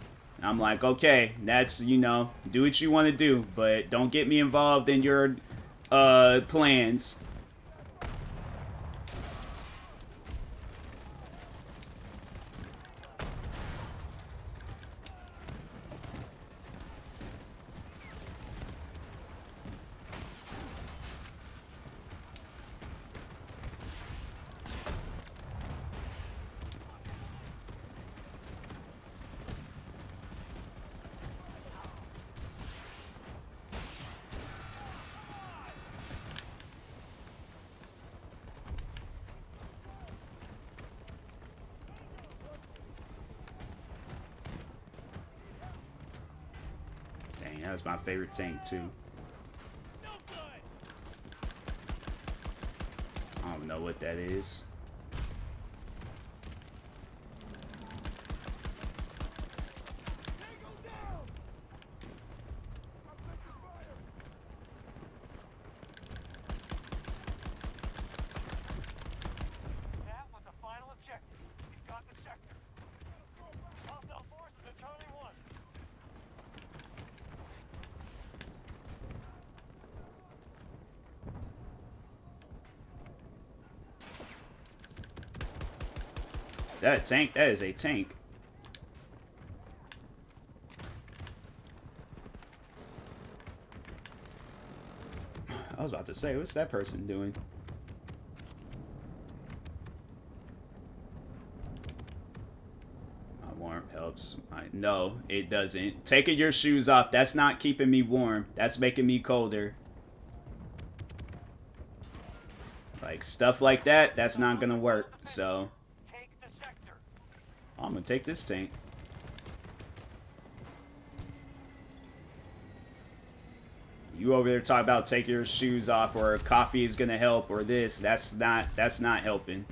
I'm like, okay, that's, you know, do what you want to do, but don't get me involved in your plans. Yeah, that was my favorite tank too. I don't know what that is. That was the final objective. We got the sector. Hostile forces at Charlie 1. Is that a tank? That is a tank. I was about to say, what's that person doing? My warmth helps. No, it doesn't. Taking your shoes off, that's not keeping me warm. That's making me colder. Like, stuff like that, that's not gonna work. So, Take the sector. I'm gonna take this tank. You over there talking about taking your shoes off, or coffee is gonna help, or this. That's not helping.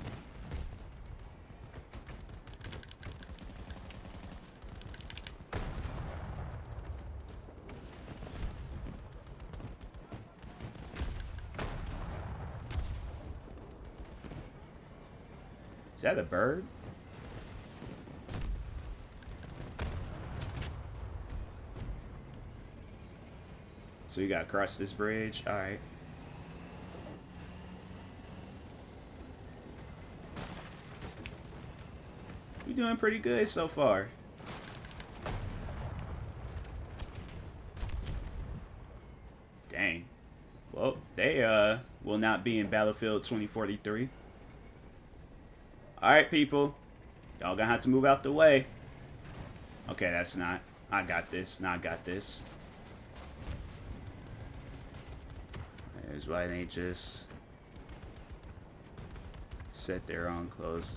Is that a bird? So you gotta cross this bridge? Alright. You're doing pretty good so far. Dang. Well, they will not be in Battlefield 2043. Alright, people. Y'all gonna have to move out the way. Okay, that's not. I got this. I got this. There's why they just set their own clothes.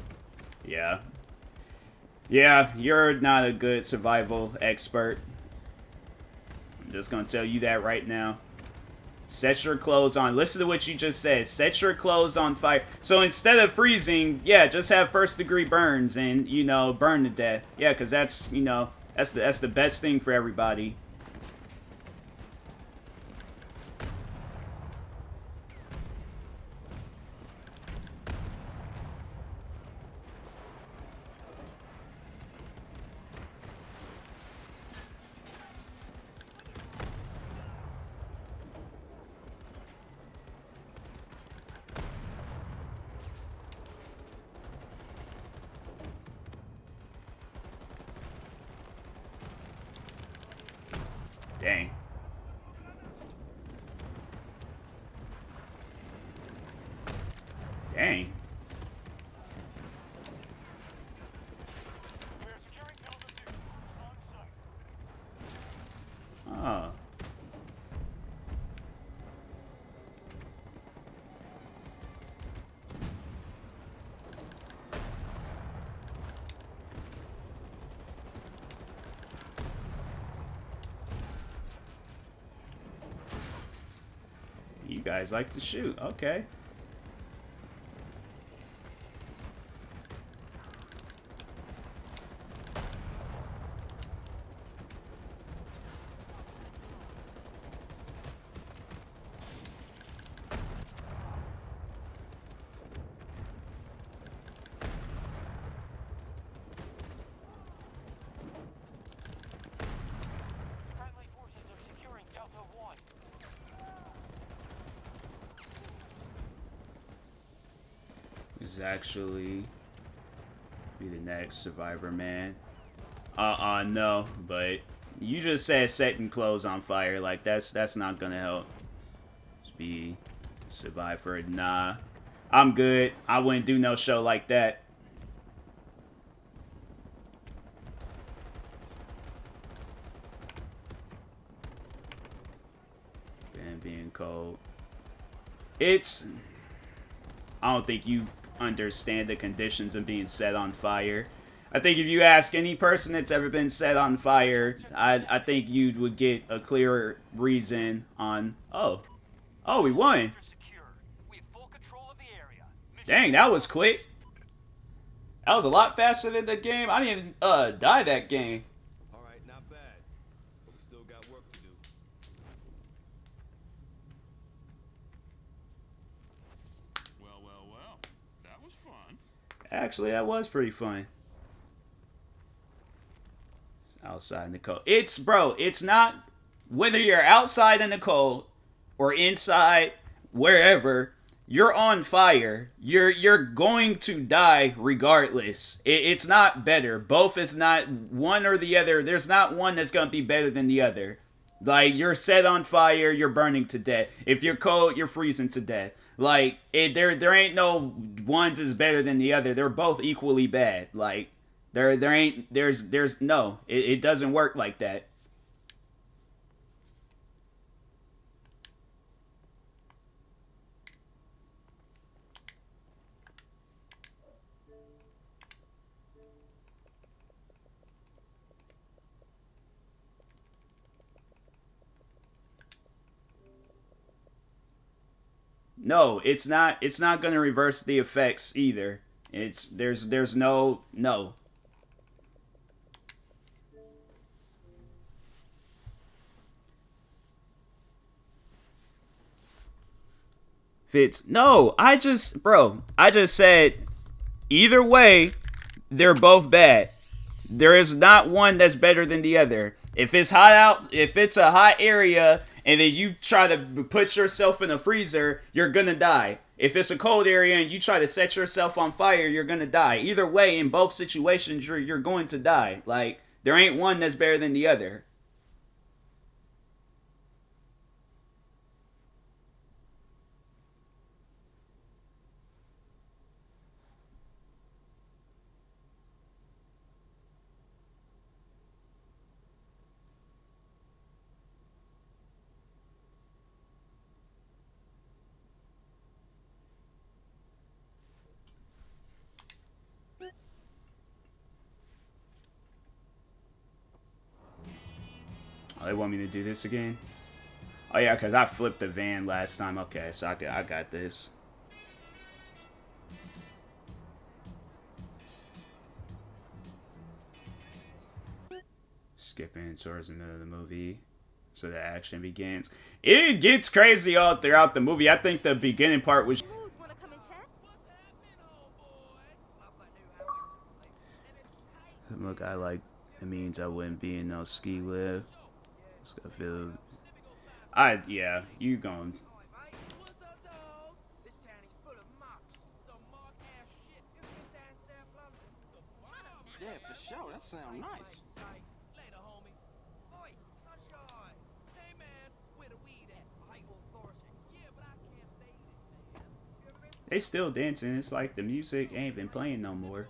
Yeah. Yeah, you're not a good survival expert. I'm just gonna tell you that right now. Set your clothes on. Listen to what you just said. Set your clothes on fire. So instead of freezing, yeah, just have first degree burns and, you know, burn to death. Yeah, because that's, you know, that's the best thing for everybody. Dang. Dang. We're securing Delta 2. On site. Oh. You guys like to shoot. Okay. Friendly forces are securing Delta 1. This is actually be the next survivor, man. No, but you just said setting clothes on fire. Like, that's not gonna help. Just be survivor. Nah. I'm good. I wouldn't do no show like that. And being cold. It's... I don't think you understand the conditions of being set on fire. I think if you ask any person that's ever been set on fire, I think you would get a clearer reason on, oh, we won. Secure. We have full control of the area. Mission Dang, that was quick. That was a lot faster than the game. I didn't even die that game. All right, not bad. But we still got work to do. Well. That was fun. Actually, that was pretty fun. Outside in the cold. It's not whether you're outside in the cold or inside wherever, you're on fire. You're going to die regardless. It's not better. Both is not one or the other. There's not one that's going to be better than the other. Like, you're set on fire, you're burning to death. If you're cold, you're freezing to death. Like, there ain't no one's is better than the other. They're both equally bad. Like, there's no. It doesn't work like that. No, it's not. It's not going to reverse the effects either. There's no. Fits. No, I just said either way, they're both bad. There is not one that's better than the other. If it's hot out, if it's a hot area, and then you try to put yourself in a freezer, you're gonna die. If it's a cold area and you try to set yourself on fire, you're gonna die. Either way, in both situations, you're going to die. Like, there ain't one that's better than the other. Oh, they want me to do this again? Oh yeah, because I flipped the van last time. Okay, so I got this. Skipping towards the middle of the movie so the action begins. It gets crazy all throughout the movie. I think the beginning part was... Look, it means I wouldn't be in no ski lift. It's gonna feel... yeah, you going... Yeah, for sure. That sounds nice. They still dancing. It's like the music ain't even playing no more.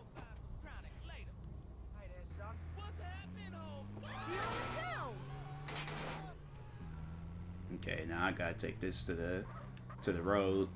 Okay, now I gotta take this to the road.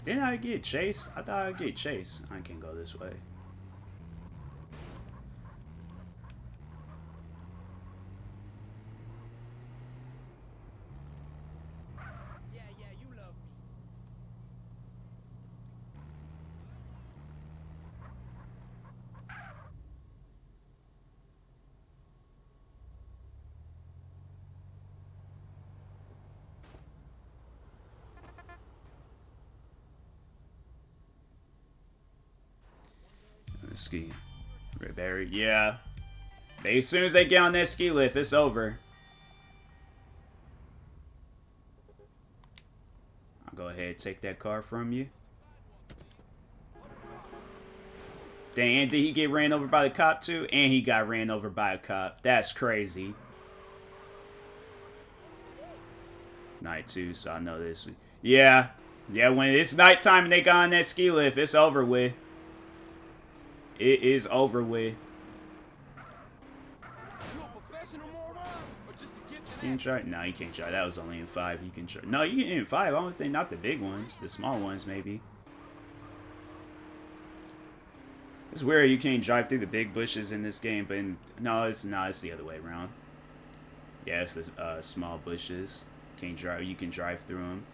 Didn't I get chased? I thought I'd get chased. I can't go this way. ski. Barry, yeah. As soon as they get on that ski lift, it's over. I'll go ahead and take that car from you. Dang, did he get ran over by the cop too? And he got ran over by a cop. That's crazy. Night 2, so I know this. Yeah. Yeah, when it's nighttime and they got on that ski lift, it's over with. It is over with. Can you try? No, you can't try. That was only in 5. You can try. No, you can in 5. I don't think not the big ones. The small ones, maybe. It's weird you can't drive through the big bushes in this game, but no, it's not. It's the other way around. Yeah, it's the small bushes. Can't drive. You can drive through them.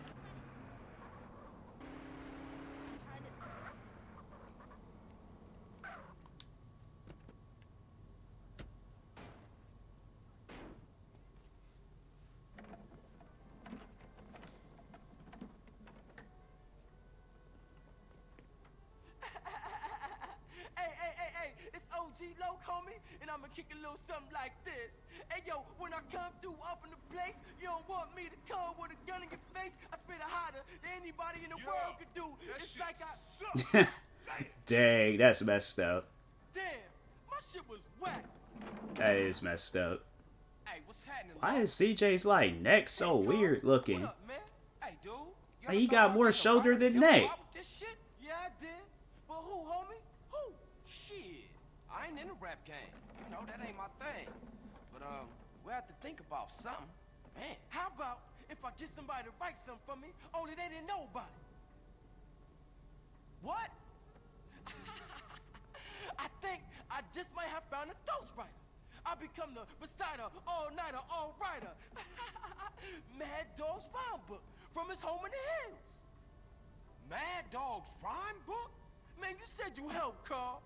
Hey, it's OG Loc, homie, and I'ma kick a little something like this. Hey, yo, when I come through up in the place, you don't want me to come with a gun in your face. I spit it hotter than anybody in the world could do. It's like I... Dang, that's messed up. Damn, my shit was whack. That is messed up. Hey, what's happening? Why is CJ's like neck so weird looking? What up, man? Hey, dude. Like, he got more shoulder than neck. This shit? Yeah, I did. But who, homie? Who? Shit. I ain't in the rap game. You know, that ain't my thing. But, we have to think about something. Man. How about if I get somebody to write something for me, only they didn't know about it? What? I think I just might have found a ghostwriter. I become the reciter, all-nighter, all-writer. Mad Dog's rhyme book from his home in the hills. Mad Dog's rhyme book? Man, you said you helped, Carl.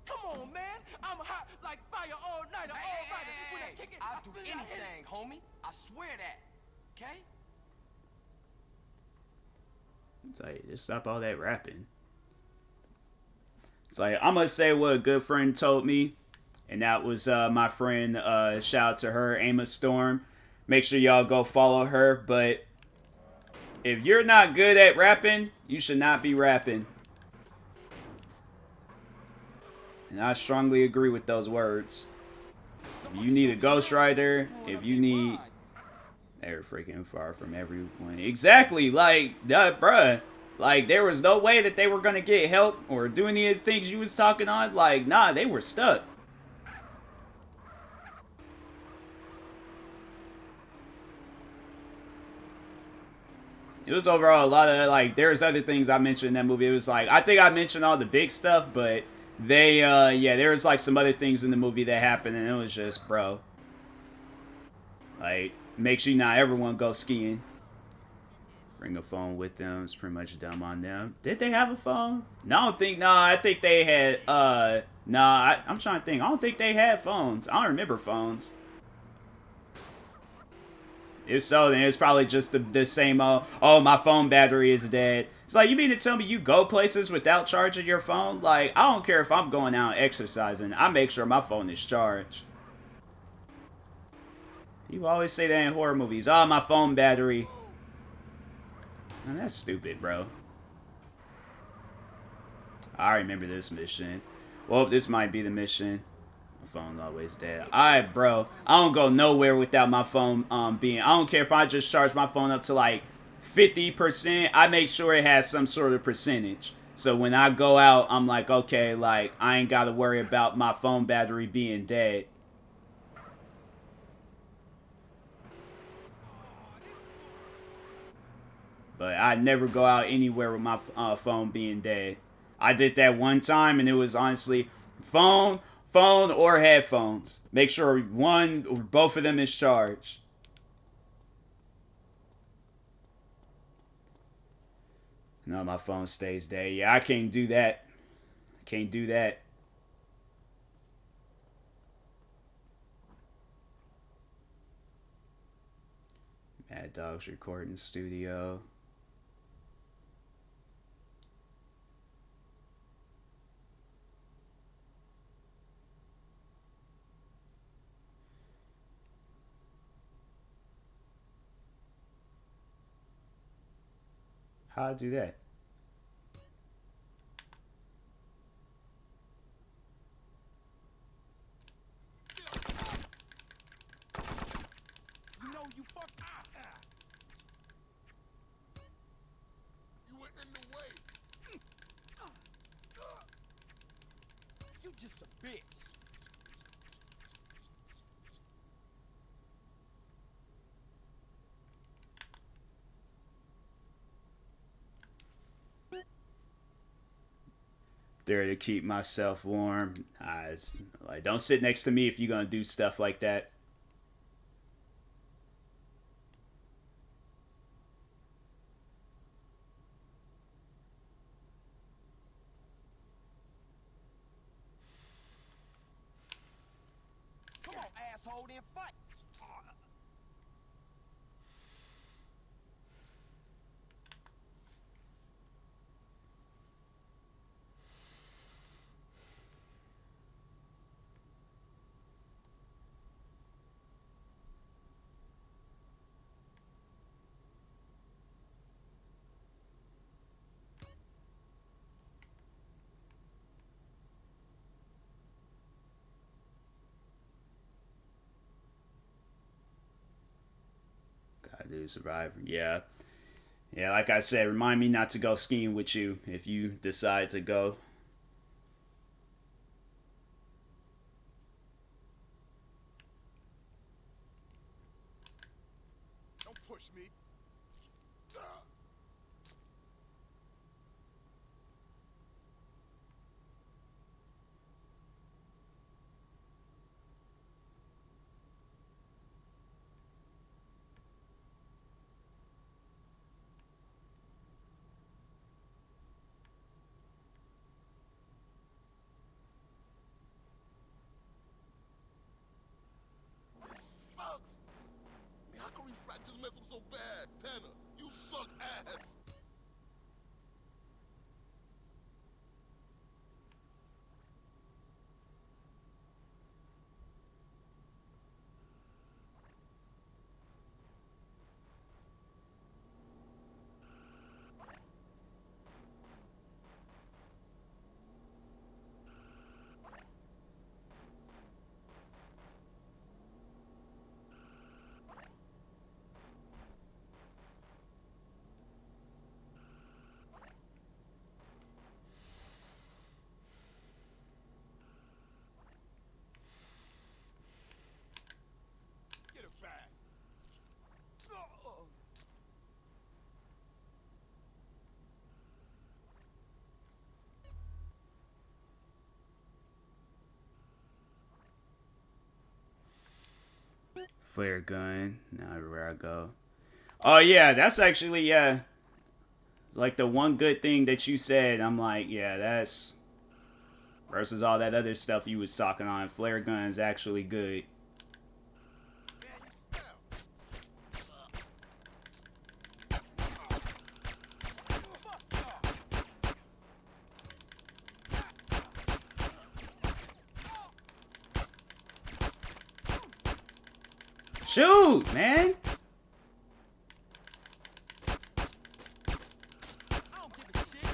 Come on, man. I'm hot like fire, all-nighter, all-writer. When I kick it, I'll I do spit it, I hit it. anything, homie. I swear that. Okay? It's like, just stop all that rapping. It's like, I'm gonna say what a good friend told me, and that was my friend, shout out to her, Amos Storm. Make sure y'all go follow her, but if you're not good at rapping, you should not be rapping. And I strongly agree with those words. If you need a ghostwriter, if you need... They're freaking far from everyone. Exactly, like, bruh. Like, there was no way that they were gonna get help or do any of the things you was talking on. Like, nah, they were stuck. It was overall a lot of, like, there's other things I mentioned in that movie. It was like, I think I mentioned all the big stuff, but they, yeah, there was, like, some other things in the movie that happened, and it was just, bro. Like, make sure not everyone go skiing. Bring a phone with them. It's pretty much dumb on them. Did they have a phone? No, I don't think, I think they had, I'm trying to think. I don't think they had phones. I don't remember phones. If so, then it's probably just the same, oh, my phone battery is dead. It's like, you mean to tell me you go places without charging your phone? Like, I don't care if I'm going out exercising. I make sure my phone is charged. You always say that in horror movies. Oh, my phone battery. Man, that's stupid, bro. I remember this mission. Well, this might be the mission. My phone's always dead. Alright, bro. I don't go nowhere without my phone being... I don't care if I just charge my phone up to like 50%. I make sure it has some sort of percentage. So when I go out, I'm like, okay, like, I ain't got to worry about my phone battery being dead. But I never go out anywhere with my phone being dead. I did that one time, and it was honestly phone or headphones. Make sure one or both of them is charged. No, my phone stays dead. Yeah, I can't do that. Can't do that. Mad Dog's recording studio. How I do that? You know you fuck. You were in the way. You just a bitch. There to keep myself warm. Like, don't sit next to me if you're gonna do stuff like that. Come on, asshole, then fight. Gotta do Survivor. Yeah. Yeah, like I said, remind me not to go skiing with you if you decide to go. Don't push me. Sucks. I mean, how can refractors mess up so bad? Tanner, you suck ass. Get it back. Flare gun. Now everywhere I go. Oh yeah, that's actually, yeah, like the one good thing that you said. I'm like, yeah, that's versus all that other stuff you was talking on. Flare gun is actually good. Shoot, man. I don't give a shit.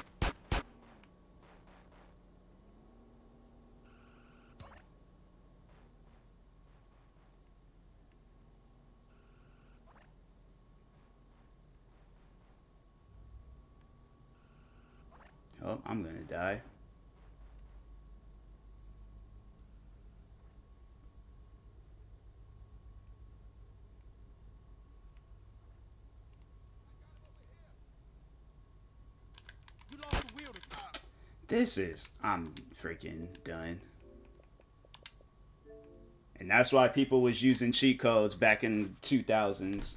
Oh, I'm gonna die. You lost the wheel to stop. I'm freaking done. And that's why people was using cheat codes back in 2000s.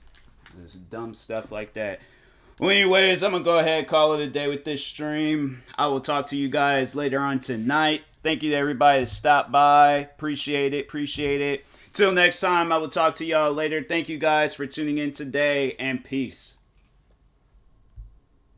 There's dumb stuff like that. Well, anyways, I'm going to go ahead and call it a day with this stream. I will talk to you guys later on tonight. Thank you to everybody that stopped by. Appreciate it. Appreciate it. Till next time, I will talk to y'all later. Thank you guys for tuning in today, and peace.